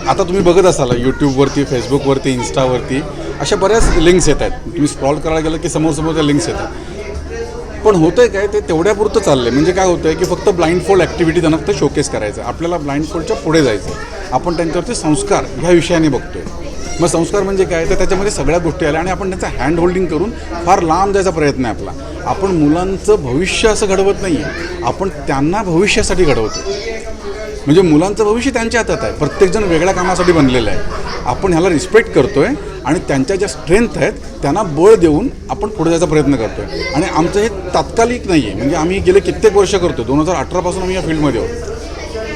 S10: आता तुम्ही बघत असाल यूट्यूबवरती, फेसबुकवरती, इन्स्टावरती अशा बऱ्याच लिंक्स येत आहेत. तुम्ही स्क्रॉल करायला गेलं की समोर त्या लिंक्स येतात. पण होतं आहे काय, ते तेवढ्यापुरतं चाललं आहे. म्हणजे काय होतं आहे की फक्त ब्लाइंडफोल्ड ॲक्टिव्हिटी त्यांना फक्त शोकेस करायचं. आपल्याला ब्लाइंडफोल्डच्या पुढे जायचं. आपण त्यांच्यावरती संस्कार ह्या विषयाने बघतो आहे. मग संस्कार म्हणजे काय, तर त्याच्यामध्ये सगळ्या गोष्टी आल्या आणि आपण त्यांचं हँड होल्डिंग करून फार लांब जायचा प्रयत्न आहे आपला. आपण मुलांचं भविष्य असं घडवत नाही आहे, आपण त्यांना भविष्यासाठी घडवतो. म्हणजे मुलांचं भविष्य त्यांच्या हातात आहे. प्रत्येकजण वेगळ्या कामासाठी बनलेलं आहे. आपण ह्याला रिस्पेक्ट करतो आहे आणि त्यांच्या ज्या स्ट्रेंथ आहेत त्यांना बळ देऊन आपण पुढे जायचा प्रयत्न करतो आहे. आणि आमचं हे तात्कालिक नाही आहे. म्हणजे आम्ही गेले कित्येक वर्ष करतो. 2018 आम्ही या फील्डमध्ये आहोत.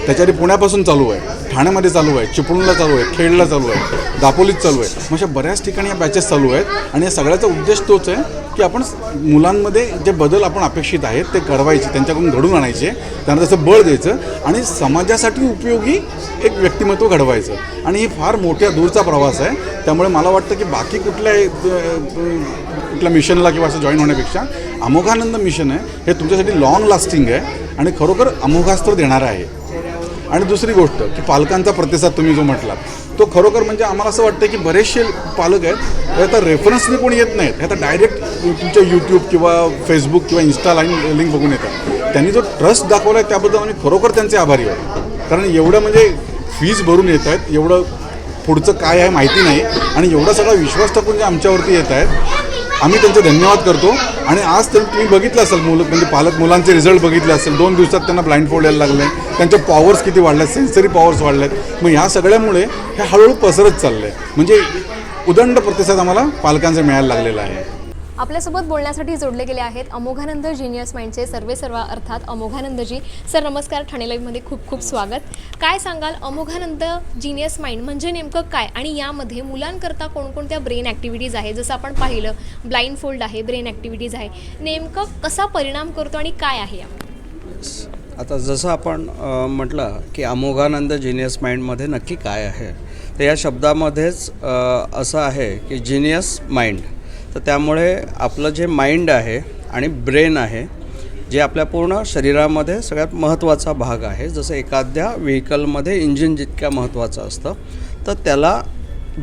S10: त्याच्याआधी पुण्यापासून चालू आहे, ठाण्यामध्ये चालू आहे, चिपळूणला चालू आहे, खेडला चालू आहे, दापोलीत चालू आहे. मग अशा बऱ्याच ठिकाणी या बॅचेस चालू आहेत आणि या सगळ्याचा उद्देश तोच आहे की आपण मुलांमध्ये जे बदल आपण अपेक्षित आहेत ते घडवायचे, त्यांच्याकडून घडून आणायचे, त्यांना त्याचं बळ द्यायचं आणि समाजासाठी उपयोगी एक व्यक्तिमत्व घडवायचं. आणि ही फार मोठ्या दूरचा प्रवास आहे. त्यामुळे मला वाटतं की बाकी कुठल्या मिशनला किंवा असं जॉईन होण्यापेक्षा अमोघानंद मिशन आहे हे तुमच्यासाठी लॉंग लास्टिंग आहे आणि खरोखर अमोघास्त्र देणारं आहे. आणि दुसरी गोष्ट की पालकांचा प्रतिसाद तुम्ही जो म्हटलात तो खरोखर म्हणजे आम्हाला असं वाटतं की बरेचसे पालक आहेत हे आता रेफरन्सने कोणी येत नाहीत. हे आता डायरेक्ट तुमच्या यूट्यूब किंवा फेसबुक किंवा इन्स्टा लिंक बघून येतात. त्यांनी जो ट्रस्ट दाखवला आहे त्याबद्दल आम्ही खरोखर त्यांचे आभारी आहोत. कारण एवढं म्हणजे फीज भरून येत आहेत, एवढं पुढचं काय आहे माहिती नाही आणि एवढा सगळा विश्वास टाकून जे आमच्यावरती येत आहेत आम्ही त्यांचे धन्यवाद करतो. आणि आज तर तुम्ही बघितलं असेल म्हणजे मुलांचे रिझल्ट बघितले असेल. 2 दिवसात त्यांना ब्लाइंडफोल्ड यायला लागले, त्यांच्या पॉवर्स किती वाढल्यात, सेन्सरी पॉवर्स वाढल्यात. मग ह्या सगळ्यामुळे हे हळूहळू पसरत चाललं आहे. म्हणजे उदंड प्रतिसाद आम्हाला पालकांचा मिळायला लागलेला आहे.
S1: आपल्यासोबत बोलण्यासाठी जोडले गेले आहेत अमोघानंद जीनियस माइंडचे सर्वेसर्वा अर्थात अमोघानंदजी. सर नमस्कार, ठाणे लाईव्हमध्ये खूप खूप स्वागत. काय सांगाल, अमोघानंद जीनियस माइंड म्हणजे नेमकं काय आणि यामध्ये मुलांकरता कोणकोणत्या ब्रेन ॲक्टिव्हिटीज आहे, जसं आपण पाहिलं ब्लाइंड फोल्ड आहे, ब्रेन ॲक्टिव्हिटीज आहे, नेमकं कसा परिणाम करतो आणि काय आहे?
S3: आता जसं आपण म्हटलं की अमोघानंद जीनियस माइंडमध्ये नक्की काय आहे, तर या शब्दामध्येच असं आहे की जीनियस माइंड. तर त्यामुळे आपलं जे माइंड आहे आणि ब्रेन आहे जे आपल्या पूर्ण शरीरामध्ये सगळ्यात महत्त्वाचा भाग आहे. जसं एखाद्या व्हेकलमध्ये इंजिन जितक्या महत्त्वाचं असतं तर त्याला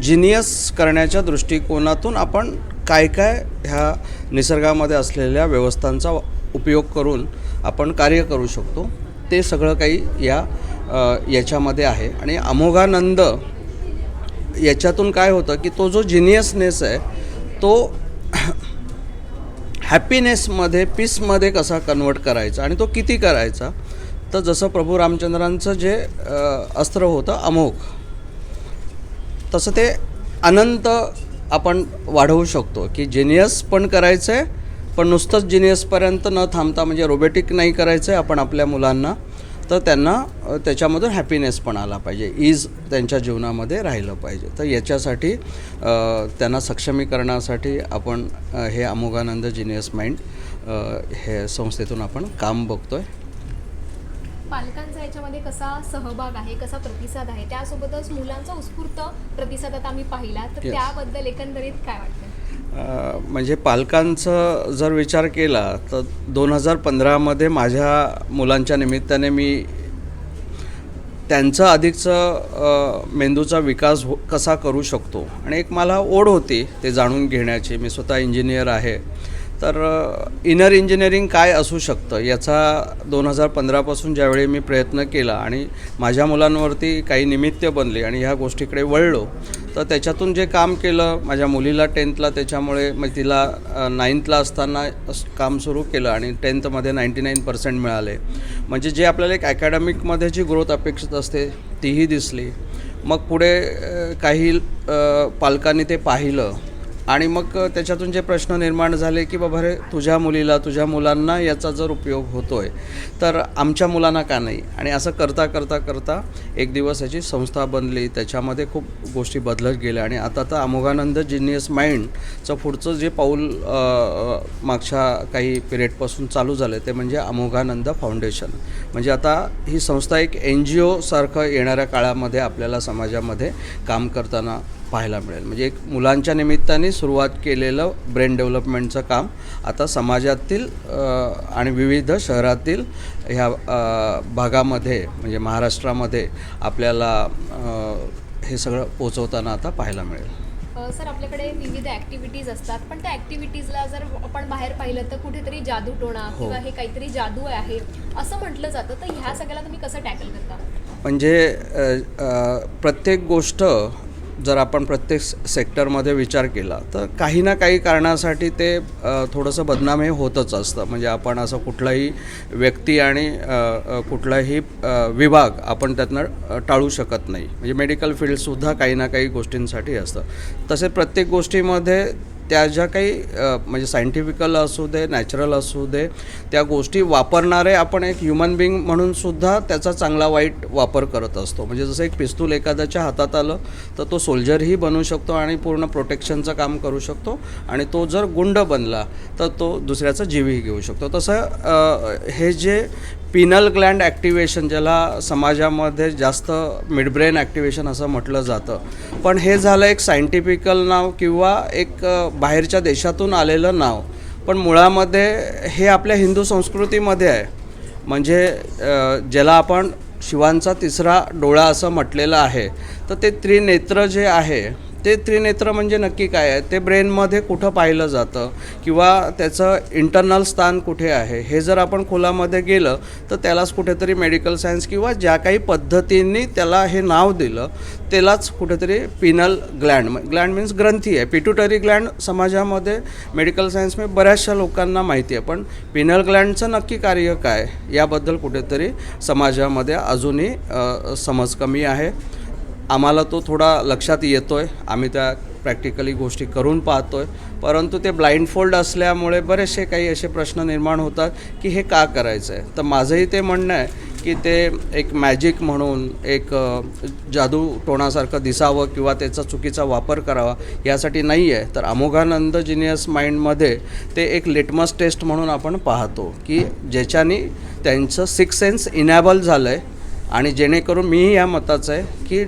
S3: जिनियस करण्याच्या दृष्टिकोनातून आपण काय काय ह्या निसर्गामध्ये असलेल्या व्यवस्थांचा उपयोग करून आपण कार्य करू शकतो ते सगळं काही या याच्यामध्ये आहे. आणि अमोघानंद याच्यातून काय होतं की तो जो जिनियसनेस आहे तो हॅपीनेसमध्ये, पीसमध्ये कसा कन्वर्ट करायचा आणि तो किती करायचा. तर जसं प्रभू रामचंद्रांचं जे अस्त्र होतं अमोघ, तसं ते अनंत आपण वाढवू शकतो की जिनियस पण करायचं आहे, पण नुसतंच जिनियसपर्यंत न थांबता, म्हणजे रोबोटिक नाही करायचं आहे आपण आपल्या मुलांना, तर त्यांना त्याच्यामधून हॅपीनेस पण आला पाहिजे, ईज त्यांच्या जीवनामध्ये राहिलं पाहिजे. तर याच्यासाठी त्यांना सक्षमीकरणासाठी आपण हे अमोघानंद जिनियस माइंड हे संस्थेतून आपण काम बघतो आहे.
S1: पालकांचा याच्यामध्ये कसा सहभाग आहे, कसा प्रतिसाद आहे, त्यासोबतच मुलांचा उत्स्फूर्त प्रतिसाद आता आम्ही पाहिला, तर त्याबद्दल एकंदरीत काय वाटतं?
S3: म्हणजे पालकांचं जर विचार केला तर 2015मध्ये माझ्या मुलांच्या निमित्ताने मी त्यांचं अधिकचं मेंदूचा विकास कसा करू शकतो आणि एक मला ओढ होती ते जाणून घेण्याची. मी स्वतः इंजिनियर आहे, तर इनर इंजिनिअरिंग काय असू शकतं याचा 2015पासून ज्यावेळी मी प्रयत्न केला आणि माझ्या मुलांवरती काही निमित्त बनली आणि ह्या गोष्टीकडे वळलो, तर त्याच्यातून जे काम केलं, माझ्या मुलीला 10thला त्याच्यामुळे मग तिला 9thला असताना काम सुरू केलं आणि 10thमध्ये 99% मिळाले. म्हणजे जे आपल्याला एक ॲकॅडमिकमध्ये जी ग्रोथ अपेक्षित असते तीही दिसली. मग पुढे काही पालकांनी ते पाहिलं आणि मग त्याच्यातून जे प्रश्न निर्माण झाले की बाबा रे, तुझ्या मुलीला, तुझ्या मुलांना याचा जर उपयोग होतो आहे तर आमच्या मुलांना का नाही. आणि असं करता करता करता एक दिवस याची संस्था बनली, त्याच्यामध्ये खूप गोष्टी बदलत गेल्या आणि आता तर अमोघानंद जिनियस माइंडचं पुढचं जे पाऊल मागच्या काही पिरियडपासून चालू झालं ते म्हणजे अमोघानंद फाउंडेशन. म्हणजे आता ही संस्था एक NGO सारखं येणाऱ्या काळामध्ये आपल्याला समाजामध्ये काम करताना पाहायला मिळेल. म्हणजे एक मुलांच्या निमित्ताने सुरुवात केलेलं ब्रेन डेव्हलपमेंटचं काम आता समाजातील आणि विविध शहरातील ह्या भागामध्ये म्हणजे महाराष्ट्रामध्ये आपल्याला हे सगळं पोचवताना आता पाहायला मिळेल.
S1: सर, आपल्याकडे विविध ॲक्टिव्हिटीज असतात, पण त्या ॲक्टिव्हिटीजला जर आपण बाहेर पाहिलं तर कुठेतरी जादूटोणा किंवा हे काहीतरी जादू आहे असं म्हटलं जातं, तर ह्या सगळ्याला तुम्ही कसं टॅकल करता?
S3: म्हणजे प्रत्येक गोष्ट जर आपण प्रत्येक सेक्टरमध्ये विचार केला तर काही ना काही कारणासाठी ते थोडंसं बदनाम हे होतच असतं. म्हणजे आपण असं कुठलाही व्यक्ती आणि कुठलाही विभाग आपण त्यातनं टाळू शकत नाही. म्हणजे मेडिकल फील्डसुद्धा काही ना काही गोष्टींसाठी असतं. तसे प्रत्येक गोष्टीमध्ये त्या ज्या काही म्हणजे सायंटिफिकल असू दे, नॅचरल असू दे, त्या गोष्टी वापरणारे आपण एक ह्युमन बिंग म्हणूनसुद्धा त्याचा चांगला वाईट वापर करत असतो. म्हणजे जसं एक पिस्तूल एखाद्याच्या हातात आलं तर तो सोल्जरही बनू शकतो आणि पूर्ण प्रोटेक्शनचं काम करू शकतो आणि तो जर गुंड बनला तर तो दुसऱ्याचा जीवही घेऊ शकतो. तसं हे जे पिनल ग्लँड ॲक्टिवेशन, ज्याला समाजामध्ये जास्त मिडब्रेन ॲक्टिवेशन असं म्हटलं जातं, पण हे झालं एक सायंटिफिकल नाव किंवा एक बाहेरच्या देशातून आलेलं नाव, पण मुळामध्ये हे आपल्या हिंदू संस्कृतीमध्ये आहे. म्हणजे ज्याला आपण शिवांचा तिसरा डोळा असं म्हटलेलं आहे, तर ते त्रिनेत्र जे आहे ते त्रिनेत्र म्हणजे नक्की काय आहे, ते ब्रेनमध्ये कुठं पाहिलं जातं किंवा त्याचं इंटरनल स्थान कुठे आहे, हे जर आपण खोलामध्ये गेलं तर त्यालाच कुठेतरी मेडिकल सायन्स किंवा ज्या काही पद्धतींनी त्याला हे नाव दिलं त्यालाच कुठेतरी पिनल ग्लँड मीन्स ग्रंथी आहे. पिट्युटरी ग्लँड समाजामध्ये मेडिकल सायन्समध्ये बऱ्याचशा लोकांना माहिती आहे, पण पिनल ग्लँडचं नक्की कार्य काय याबद्दल कुठेतरी समाजामध्ये अजूनही समज कमी आहे. आम्हाला तो थोडा लक्षात येतो आहे, आम्ही त्या प्रॅक्टिकली गोष्टी करून पाहतो आहे, परंतु ते ब्लाइंड फोल्ड असल्यामुळे बरेचसे काही असे प्रश्न निर्माण होतात की हे का करायचं आहे. तर माझंही ते म्हणणं आहे की ते एक मॅजिक म्हणून एक जादू टोणासारखं दिसावं किंवा त्याचा चुकीचा वापर करावा यासाठी नाही आहे. तर अमोघानंद जिनियस माइंडमध्ये ते एक लिटमस टेस्ट म्हणून आपण पाहतो की ज्याच्याने त्यांचं 6th सेन्स इनॅबल झालं आहे आणि जेणेकरून मीही या मताचं आहे की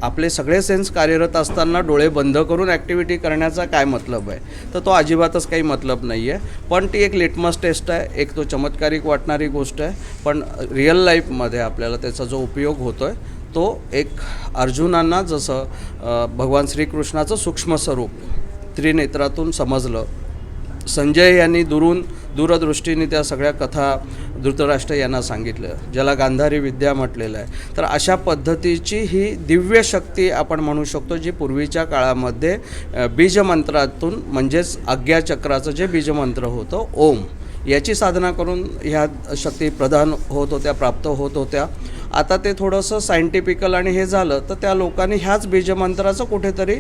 S3: आपले सगळे सेन्स कार्यरत असताना डोळे बंद करून ॲक्टिव्हिटी करण्याचा काय मतलब आहे, तर तो अजिबातच काही मतलब नाही आहे. पण ती एक लिटमस टेस्ट आहे, एक तो चमत्कारिक वाटणारी गोष्ट आहे, पण रिअल लाईफमध्ये आपल्याला त्याचा जो उपयोग होतो आहे तो एक अर्जुनांना जसं भगवान श्रीकृष्णाचं सूक्ष्म स्वरूप त्रिनेत्रातून समजलं, संजय यांनी दूरदृष्टीने त्या सगळ्या कथा धृतराष्ट्र यांना सांगितलं, ज्याला गांधारी विद्या म्हटलेलं आहे. तर अशा पद्धतीची ही दिव्य शक्ती आपण म्हणू शकतो, जी पूर्वीच्या काळामध्ये बीजमंत्रातून म्हणजेच आज्ञाचक्राचं जे बीजमंत्र होतं ओम, याची साधना करून ह्या शक्ती प्रदान होत होत्या, प्राप्त होत होत्या. आता ते थोडंसं सायंटिफिकल आणि हे झालं तर त्या लोकांनी ह्याच बीजमंत्राचं कुठेतरी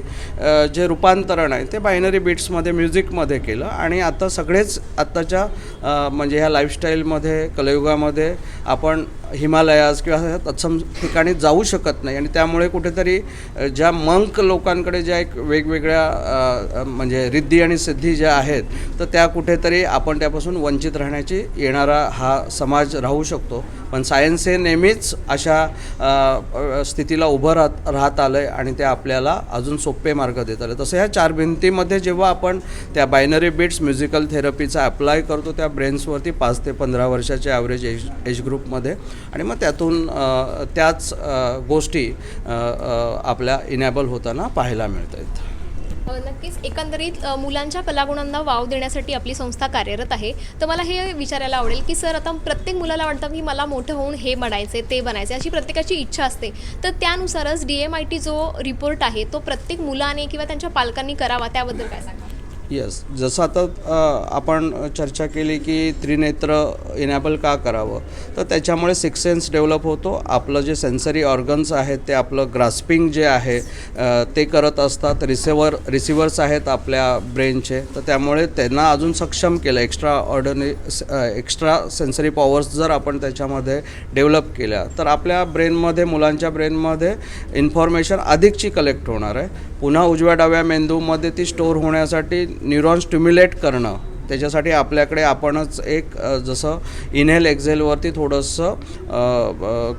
S3: जे रूपांतरण आहे ते बायनरी बीट्समध्ये म्युझिकमध्ये केलं. आणि आता सगळेच आत्ताच्या म्हणजे ह्या लाईफस्टाईलमध्ये कलयुगामध्ये आपण हिमालयास किंवा तत्सम ठिकाणी जाऊ शकत नाही. आणि त्यामुळे कुठेतरी ज्या मंक लोकांकडे ज्या एक वेगवेगळ्या म्हणजे रिद्धी आणि सिद्धी ज्या आहेत, तर त्या कुठेतरी आपण त्यापासून वंचित राहण्याची येणारा हा समाज राहू शकतो. पण सायन्स हे नेहमीच अशा स्थितीला उभं राहत आलं आहे आणि ते आपल्याला अजून सोपे मार्ग देत आले. तसं ह्या 4 भिंतीमध्ये जेव्हा आपण त्या बायनरी बिट्स म्युझिकल थेरपीचा अप्लाय करतो त्या ब्रेन्सवरती 5 ते 15 वर्षाच्या ॲव्हरेज एज ग्रुपमध्ये, आणि मग त्यातून त्याच गोष्टी आपल्या इनॅबल होताना पाहायला मिळत आहेत.
S1: नक्कीच एकंदरीत मुलांच्या कलागुणांना वाव देण्यासाठी आपली संस्था कार्यरत आहे. तर मला हे विचारायला आवडेल की सर, आता प्रत्येक मुलाला वाटतं की मला मोठं होऊन हे बनायचे ते बनायचे, अशी प्रत्येकाची इच्छा असते. तर त्यानुसारच DMIT जो रिपोर्ट आहे तो प्रत्येक मुलाने किंवा त्यांच्या पालकांनी करावा, त्याबद्दल काय सांगा?
S3: येस, जसं आता आपण चर्चा केली की त्रिनेत्र इनॅबल का करावं, तर त्याच्यामुळे 6 सेन्स डेव्हलप होतो. आपलं जे सेन्सरी ऑर्गन्स आहेत ते आपलं ग्रास्पिंग जे आहे ते करत असतात. रिसिवर्स आहेत आपल्या ब्रेनचे, तर त्यामुळे त्यांना अजून सक्षम केलं. एक्स्ट्रा सेन्सरी पॉवर्स जर आपण त्याच्यामध्ये डेव्हलप केल्या तर आपल्या ब्रेनमध्ये, मुलांच्या ब्रेनमध्ये इन्फॉर्मेशन अधिकची कलेक्ट होणार आहे. पुन्हा उजव्या डाव्या मेंदूमध्ये ती स्टोअर होण्यासाठी न्यूरॉन स्टिम्युलेट करणं, त्याच्यासाठी आपल्याकडे आपणच एक जसं इनहेल एक्झेलवरती थोडंसं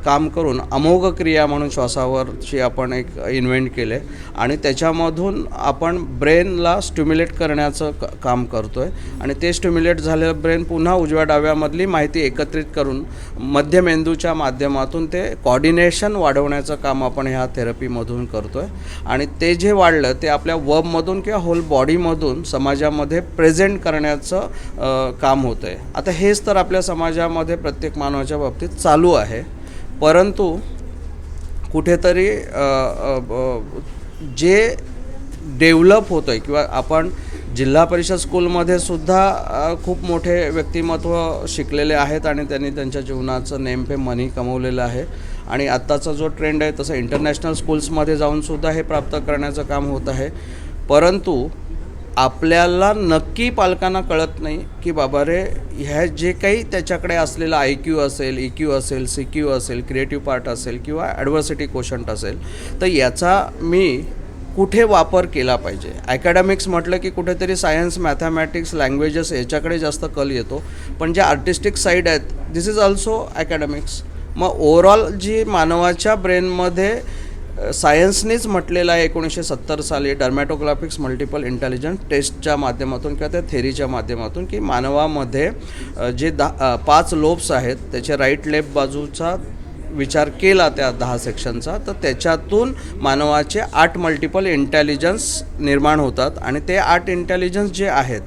S3: काम करून अमोघ क्रिया म्हणून श्वासावरची आपण एक इन्व्हेंट केले आणि त्याच्यामधून आपण ब्रेनला स्टिम्युलेट करण्याचं काम करतो आहे. आणि ते स्टिम्युलेट झालेलं ब्रेन पुन्हा उजव्या डाव्यामधली माहिती एकत्रित करून मध्यमेंदूच्या माध्यमातून ते कॉर्डिनेशन वाढवण्याचं काम आपण ह्या थेरपीमधून करतो आहे. आणि ते जे वाढलं ते आपल्या वर्बमधून किंवा होल बॉडीमधून समाजामध्ये प्रेझेंट करण्याचं काम होतं आहे. आता हेच तर आपल्या समाजामध्ये प्रत्येक मानवाच्या बाबतीत चालू आहे. परंतु कुठेतरी जे डेव्हलप होतं आहे किंवा आपण जिल्हा परिषद स्कूलमध्ये सुद्धा खूप मोठे व्यक्तिमत्व शिकलेले आहेत आणि त्यांनी त्यांच्या जीवनाचं नेम फेम मनी कमवलेलं आहे. आणि आत्ताचा जो ट्रेंड आहे तसं इंटरनॅशनल स्कूल्समध्ये जाऊनसुद्धा हे प्राप्त करण्याचं काम होत आहे. परंतु आपल्याला नक्की पालकांना कळत नाही की बाबा रे, ह्या जे काही त्याच्याकडे असलेलं IQ असेल, EQ असेल, CQ असेल, क्रिएटिव्ह पार्ट असेल किंवा ॲडव्हर्सिटी कोशंट असेल, तर याचा मी कुठे वापर केला पाहिजे. ॲकॅडमिक्स म्हटलं की कुठेतरी सायन्स, मॅथमॅटिक्स, लँग्वेजेस याच्याकडे जास्त कल येतो. पण जे आर्टिस्टिक साईड आहेत, दिस इज ऑल्सो ॲकॅडमिक्स. मग ओव्हरऑल जी मानवाच्या ब्रेनमध्ये सायन्सनेच म्हटलेलं आहे 1970 साली डर्मॅटोग्राफिक्स मल्टिपल इंटेलिजन्स टेस्टच्या माध्यमातून किंवा त्या थेरीच्या माध्यमातून की मानवामध्ये जे 5 लोब्स आहेत त्याच्या राईट लेफ्ट बाजूचा विचार केला त्या 10 सेक्शनचा, तर त्याच्यातून मानवाचे 8 मल्टिपल इंटेलिजन्स निर्माण होतात. आणि ते 8 इंटेलिजन्स जे आहेत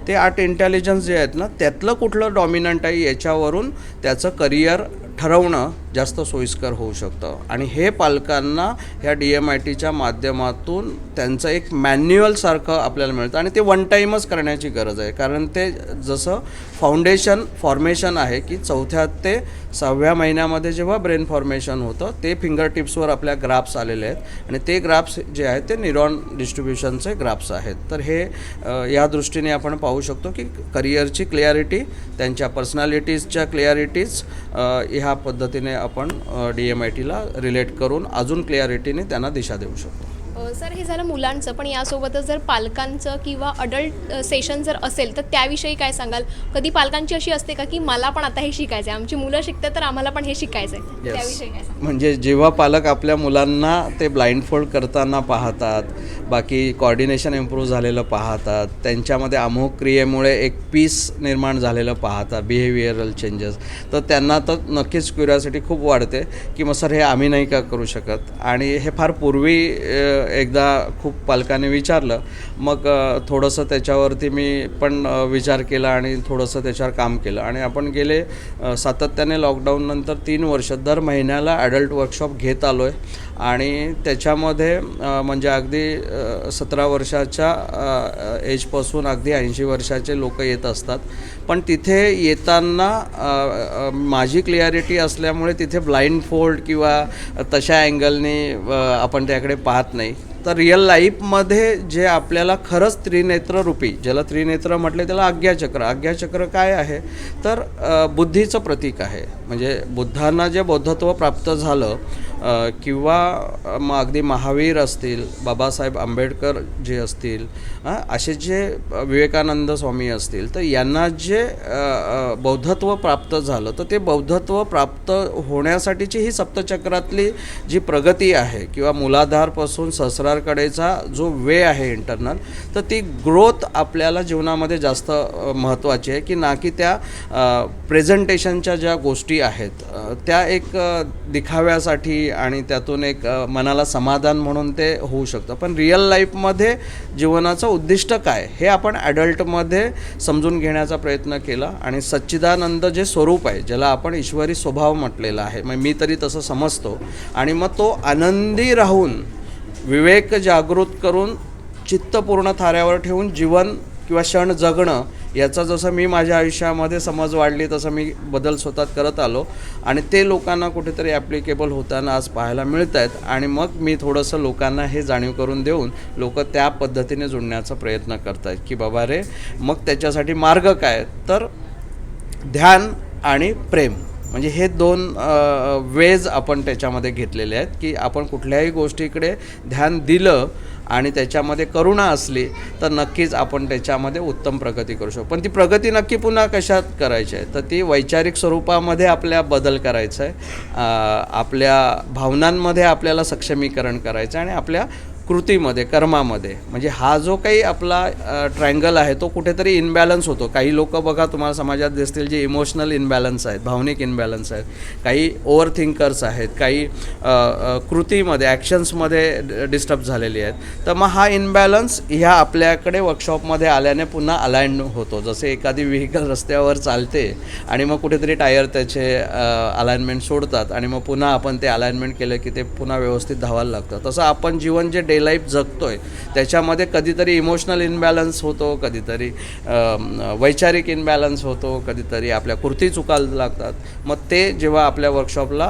S3: ते 8 इंटेलिजन्स जे आहेत ना, त्यातलं कुठलं डॉमिनंट आहे याच्यावरून त्याचं करिअर ठरवणं जास्त सोयीस्कर होऊ शकतं. आणि हे पालकांना ह्या DMITच्या माध्यमातून त्यांचं एक मॅन्युअलसारखं आपल्याला मिळतं. आणि ते वन टाईमच करण्याची गरज आहे, कारण ते जसं फाउंडेशन फॉर्मेशन आहे की 4थ्या ते 6व्या महिन्यामध्ये जेव्हा ब्रेन फॉर्मेशन होतं ते फिंगर टिप्सवर आपल्या ग्राफ्स आलेले आहेत. आणि ते ग्राफ्स जे आहेत ते न्यूरॉन डिस्ट्रीब्युशनचे ग्राफ्स आहेत. तर हे या दृष्टीने आपण पाहू शकतो की करिअरची क्लिअरिटी, त्यांच्या पर्सनॅलिटीजच्या क्लिअरिटीज ह्या पद्धतीने आपण DMITला रिलेट करून अजून क्लिअरिटीने त्यांना दिशा देऊ शकतो.
S1: सर, हे झालं मुलांचं, पण यासोबतच जर पालकांचं किंवा अडल्ट सेशन जर असेल तर त्याविषयी काय सांगाल? कधी पालकांची अशी असते का की मला पण आता हे शिकायचं आहे, आमची मुलं शिकतात तर आम्हाला पण हे शिकायचं आहे, त्याविषयी काय सांगाल?
S3: म्हणजे जेव्हा पालक आपल्या मुलांना ते ब्लाइंड फोल्ड करताना पाहतात, बाकी कॉर्डिनेशन इम्प्रूव्ह झालेलं पाहतात, त्यांच्यामध्ये अमोघ क्रियेमुळे एक पीस निर्माण झालेलं पाहतात, बिहेवियरल चेंजेस, तर त्यांना तर नक्कीच क्युरिओसिटी खूप वाढते की मग सर हे आम्ही नाही का करू शकत. आणि हे फार पूर्वी एकदा खूप पालकांनी विचारलं, मग थोडंसं त्याच्यावरती मी पण विचार केला आणि थोडंसं त्याच्यावर काम केलं आणि आपण गेले सातत्याने लॉकडाऊननंतर 3 वर्ष दर महिन्याला ॲडल्ट वर्कशॉप घेत आलो आहे आणि त्याच्यामध्ये म्हणजे अगदी 17 वर्षाच्या एजपासून अगदी 80 वर्षाचे लोक येत असतात. पण तिथे येताना माझी क्लिअरिटी असल्यामुळे तिथे ब्लाइंड फोल्ड किंवा तशा अँगलने आपण त्याकडे पाहत नाही. तर रिअल लाईफमध्ये जे आपल्याला खरंच त्रिनेत्ररूपी, ज्याला त्रिनेत्र म्हटले त्याला आज्ञाचक्र काय आहे तर बुद्धीचं प्रतीक आहे. म्हणजे बुद्धांना जे बौद्धत्व प्राप्त झालं किंवा मग अगदी महावीर असतील, बाबासाहेब आंबेडकर जे असतील, असे जे विवेकानंद स्वामी असतील, तर यांना जे बौद्धत्व प्राप्त झालं तर ते बौद्धत्व प्राप्त होण्यासाठीची ही सप्तचक्रातली जी प्रगती आहे किंवा मूलाधारपासून सहस्रारकडेचा जो वे आहे इंटरनल, तर ती ग्रोथ आपल्याला जीवनामध्ये जास्त महत्त्वाची आहे की ना की त्या प्रेझेंटेशनच्या ज्या गोष्टी आहेत त्या एक दिखाव्यासाठी आणि त्यातून एक मनाला समाधान म्हणून ते होऊ शकतं. पण रिअल लाईफमध्ये जीवनाचं उद्दिष्ट काय हे आपण ॲडल्टमध्ये समजून घेण्याचा प्रयत्न केला आणि सच्चिदानंद जे स्वरूप आहे, ज्याला आपण ईश्वरी स्वभाव म्हटलेला आहे, मग मी तरी तसं समजतो, आणि मग तो आनंदी राहून विवेक जागृत करून चित्त पूर्ण थाऱ्यावर ठेवून जीवन किंवा क्षण जगणं, याचा जसं मी माझ्या आयुष्यामध्ये समज वाढली तसं मी बदल स्वतः करत आलो आणि ते लोकांना कुठेतरी ॲप्लिकेबल होताना आज पाहायला मिळत आहेत. आणि मग मी थोडंसं लोकांना हे जाणीव करून देऊन लोक त्या पद्धतीने जुळण्याचा प्रयत्न करत आहेत की बाबा रे, मग त्याच्यासाठी मार्ग काय तर ध्यान आणि प्रेम, म्हणजे हे 2 वेज आपण त्याच्यामध्ये घेतलेले आहेत की आपण कुठल्याही गोष्टीकडे ध्यान दिलं आणि त्याच्यामध्ये करुणा असली तर नक्कीच आपण त्याच्यामध्ये उत्तम प्रगती करू शकतो. पण ती प्रगती नक्की पुन्हा कशात करायची आहे तर ती वैचारिक स्वरूपामध्ये आपल्या बदल करायचा आहे, आपल्या भावनांमध्ये आपल्याला सक्षमीकरण करायचं आहे आणि आपल्या कृतीमध्ये, कर्मामध्ये. म्हणजे हा जो काही आपला ट्रायंगल आहे तो कुठेतरी इनबॅलन्स होतो. काही लोक बघा तुम्हाला समाजात दिसतील जे इमोशनल इनबॅलन्स आहेत, भावनिक इनबॅलन्स आहेत, काही ओव्हर थिंकर्स आहेत, काही कृतीमध्ये ॲक्शन्समध्ये डिस्टर्ब झालेली आहेत. तर मग हा इनबॅलन्स ह्या आपल्याकडे वर्कशॉपमध्ये आल्याने पुन्हा अलाइंड होतो. जसे एखादी व्हेकल रस्त्यावर चालते आणि मग कुठेतरी टायर त्याचे अलाइनमेंट सोडतात आणि मग पुन्हा आपण ते अलाइनमेंट केलं की ते पुन्हा व्यवस्थित धावायला लागतं. तसं आपण जीवन जे लाईफ जगतोय त्याच्यामध्ये कधीतरी इमोशनल इनबॅलन्स होतो, कधीतरी वैचारिक इनबॅलन्स होतो, कधीतरी आपल्या कृती चुकायला लागतात. मग ते जेव्हा आपल्या वर्कशॉपला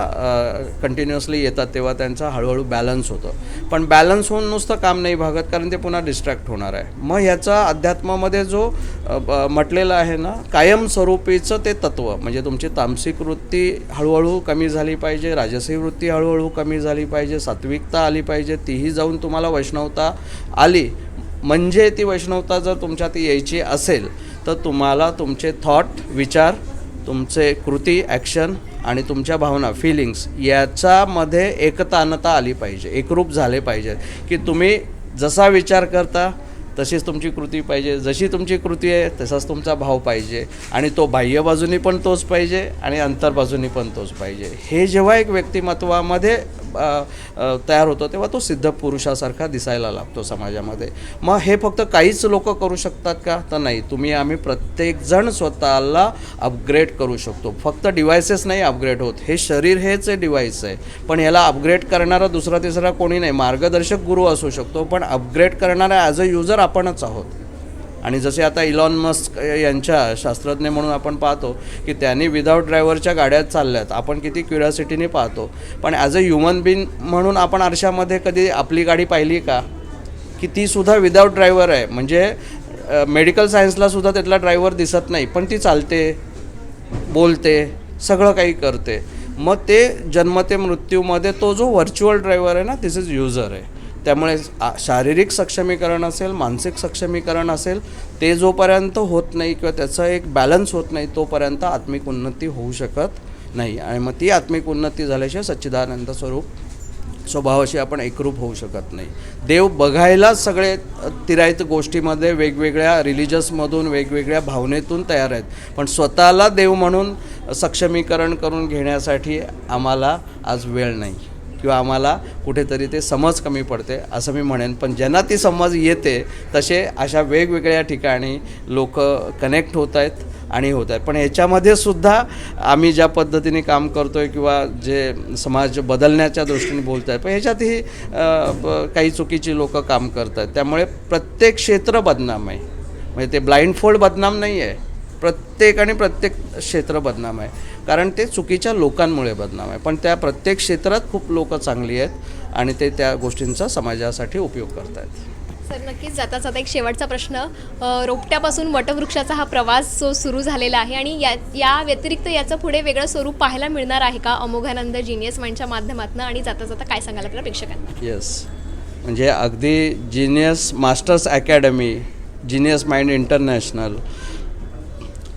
S3: कंटिन्युअसली येतात तेव्हा त्यांचा हळूहळू बॅलन्स होतं. पण बॅलन्स होऊन नुसतं काम नाही भागत, कारण ते पुन्हा डिस्ट्रॅक्ट होणार आहे. मग ह्याचा अध्यात्मामध्ये जो म्हटलेला आहे ना, कायमस्वरूपीचं ते तत्व, म्हणजे तुमची तामसिक वृत्ती हळूहळू कमी झाली पाहिजे, राजसी वृत्ती हळूहळू कमी झाली पाहिजे, सात्विकता आली पाहिजे, तीही जाऊन तुम्हाला वैष्णवता आली. म्हणजे ती वैष्णवता जर तुमच्यात यायची असेल तर तुम्हाला तुमचे थॉट, विचार, तुमचे कृती, ॲक्शन आणि तुमच्या भावना, फिलिंग्स याच्यामध्ये एकतानता आली पाहिजे, एकरूप झाले पाहिजे की तुम्ही जसा विचार करता तशीच तुमची कृती पाहिजे, जशी तुमची कृती आहे तसाच तुमचा भाव पाहिजे आणि तो बाह्य बाजूनी पण तोच पाहिजे आणि अंतर्बाजूनी पण तोच पाहिजे. हे जेव्हा एक व्यक्तिमत्वामध्ये तयार होतो तेव्हा तो सिद्ध पुरुषासारखा दिसायला लागतो समाजामध्ये. मग हे फक्त काहीच लोक करू शकतात का तर नाही, आम्ही प्रत्येकजण स्वतःला अपग्रेड करू शकतो. फक्त डिव्हायसेस नाही अपग्रेड होत, हे शरीर हेच डिव्हाइस आहे, पण ह्याला अपग्रेड करणारा दुसरा तिसरा कोणी नाही. मार्गदर्शक गुरु असू शकतो पण अपग्रेड करणारा ॲज अ युजर आपणच आहोत. आणि जसे आता इलॉन मस्क यांच्या शास्त्रज्ञ म्हणून आपण पाहतो की त्यांनी विदाऊट ड्रायव्हरच्या गाड्या चालल्यात, आपण किती क्युरिओसिटीने पाहतो. पण ॲज अ ह्युमन बिंग म्हणून आपण आरशामध्ये कधी आपली गाडी पाहिली का की तीसुद्धा विदाऊट ड्रायव्हर आहे. म्हणजे मेडिकल सायन्सलासुद्धा त्यातला ड्रायव्हर दिसत नाही, पण ती चालते, बोलते, सगळं काही करते. मग ते जन्मते मृत्यूमध्ये तो जो व्हर्च्युअल ड्रायव्हर आहे ना, दिस इज युजर आहे. त्यामुळे शारीरिक सक्षमीकरण असेल, मानसिक सक्षमीकरण असेल, ते जोपर्यंत होत नाही किंवा त्याचं एक बॅलन्स होत नाही तोपर्यंत आत्मिक उन्नती होऊ शकत नाही. आणि मग ती आत्मिक उन्नती झाल्याशिवाय सच्चिदानंद स्वरूप स्वभावाशी आपण एकरूप होऊ शकत नाही. देव बघायलाच सगळे तिरायत गोष्टीमध्ये वेगवेगळ्या रिलिजियसमधून, वेगवेगळ्या भावनेतून तयार आहेत, पण स्वतःला देव म्हणून सक्षमीकरण करून घेण्यासाठी आम्हाला आज वेळ नाही किंवा आम्हाला कुठेतरी ते समज कमी पडते असं मी म्हणेन. पण ज्यांना ती समज येते तसे अशा वेगवेगळ्या ठिकाणी लोक कनेक्ट होत आहेत आणि होत आहेत. पण ह्याच्यामध्ये सुद्धा आम्ही ज्या पद्धतीने काम करतो आहे किंवा जे समाज बदलण्याच्या दृष्टीने बोलत आहेत पण ह्याच्यातही काही चुकीची लोक काम करत आहेत. त्यामुळे प्रत्येक क्षेत्र बदनाम आहे. म्हणजे ते ब्लाइंड फोल्ड बदनाम नाही आहे, प्रत्येक क्षेत्र बदनाम आहे. कारण ते चुकीच्या लोकांमुळे बदनाम आहे. पण त्या प्रत्येक क्षेत्रात खूप लोक चांगली आहेत आणि ते त्या गोष्टींचा समाजासाठी उपयोग करत आहेत.
S1: सर नक्कीच जाता जाता एक शेवटचा प्रश्न, रोपट्यापासून वटवृक्षाचा हा प्रवास जो सुरू झालेला आहे आणि या व्यतिरिक्त याचं पुढे वेगळं स्वरूप पाहायला मिळणार आहे का अमोघानंद जीनियस माइंडच्या माध्यमातून, आणि जाता जाता काय सांगाल आपल्या प्रेक्षकांना?
S3: येस, म्हणजे अगदी genius masters academy, genius mind international,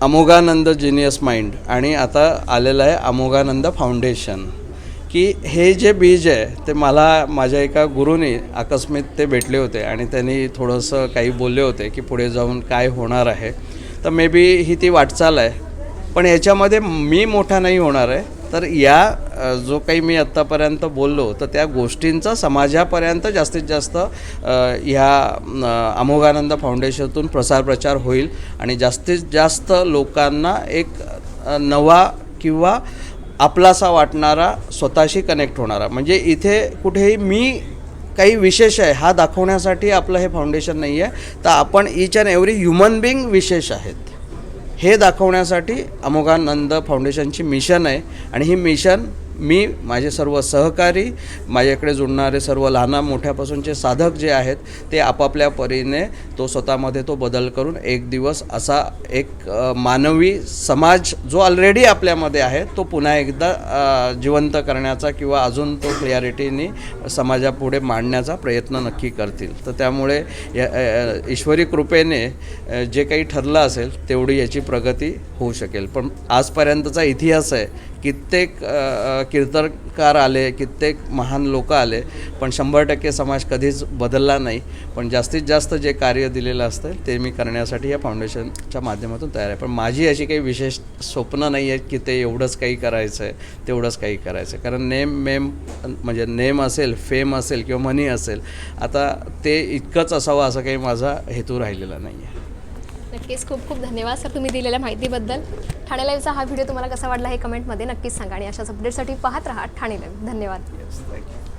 S3: Amoghanand genius mind आणि आता आलेलं आहे अमोघानंद फाउंडेशन, की हे जे बीज आहे ते मला माझ्या एका गुरुनी अकस्मात ते भेटले होते आणि त्यांनी थोडंसं काही बोलले होते की पुढे जाऊन काय होणार आहे. तर मे बी ही ती वाटचाल आहे. पण याच्यामध्ये मी मोठा नाही होणार आहे, तर या जो काही मी आत्तापर्यंत बोललो तर त्या गोष्टींचा समाजापर्यंत जास्तीत जास्त ह्या अमोघानंद फाउंडेशनतून प्रसार प्रचार होईल आणि जास्तीत जास्त लोकांना एक नवा किंवा आपलासा वाटणारा, स्वतःशी कनेक्ट होणारा, म्हणजे इथे कुठेही मी काही विशेष आहे हा दाखवण्यासाठी आपलं हे फाउंडेशन नाही आहे, तर आपण each and every human being विशेष आहेत हे दाखवण्यासाठी अमोघानंद फाउंडेशनची मिशन आहे. आणि ही मिशन मी, माझे सर्व सहकारी, माझ्याकडे जुळणारे सर्व लहान मोठ्यापासूनचे साधक जे आहेत ते आपापल्या परीने तो स्वतःमध्ये तो बदल करून एक दिवस असा एक मानवी समाज जो ऑलरेडी आपल्यामध्ये आहे तो पुन्हा एकदा जिवंत करण्याचा किंवा अजून तो क्लिअरिटीने समाजापुढे मांडण्याचा प्रयत्न नक्की करतील. तर त्यामुळे ईश्वरी कृपेने जे काही ठरलं असेल तेवढी याची प्रगती होऊ शकेल. पण आजपर्यंतचा इतिहास आहे, कित्येक कीर्तनकार आले, कित्येक महान लोक आले, पण 100% समाज कधीच बदलला नाही. पण जास्तीत जास्त जे कार्य दिलेलं असतं ते मी करण्यासाठी या फाउंडेशनच्या माध्यमातून तयार आहे. पण माझी अशी काही विशेष स्वप्न नाही आहेत की ते एवढंच काही करायचं आहे, तेवढंच काही करायचं आहे. कारण म्हणजे नेम असेल, फेम असेल किंवा मनी असेल, आता ते इतकंच असावं असं काही माझा हेतू राहिलेला नाही आहे.
S1: नक्कीच खूप खूप धन्यवाद सर तुम्ही दिलेल्या माहितीबद्दल. ठाणे लाईव्हचा हा व्हिडिओ तुम्हाला कसा वाटला हे कमेंटमध्ये नक्कीच सांगा आणि अशाच अपडेटसाठी पाहत राहा ठाणे लाईव्ह. धन्यवाद.
S3: थँक्यू.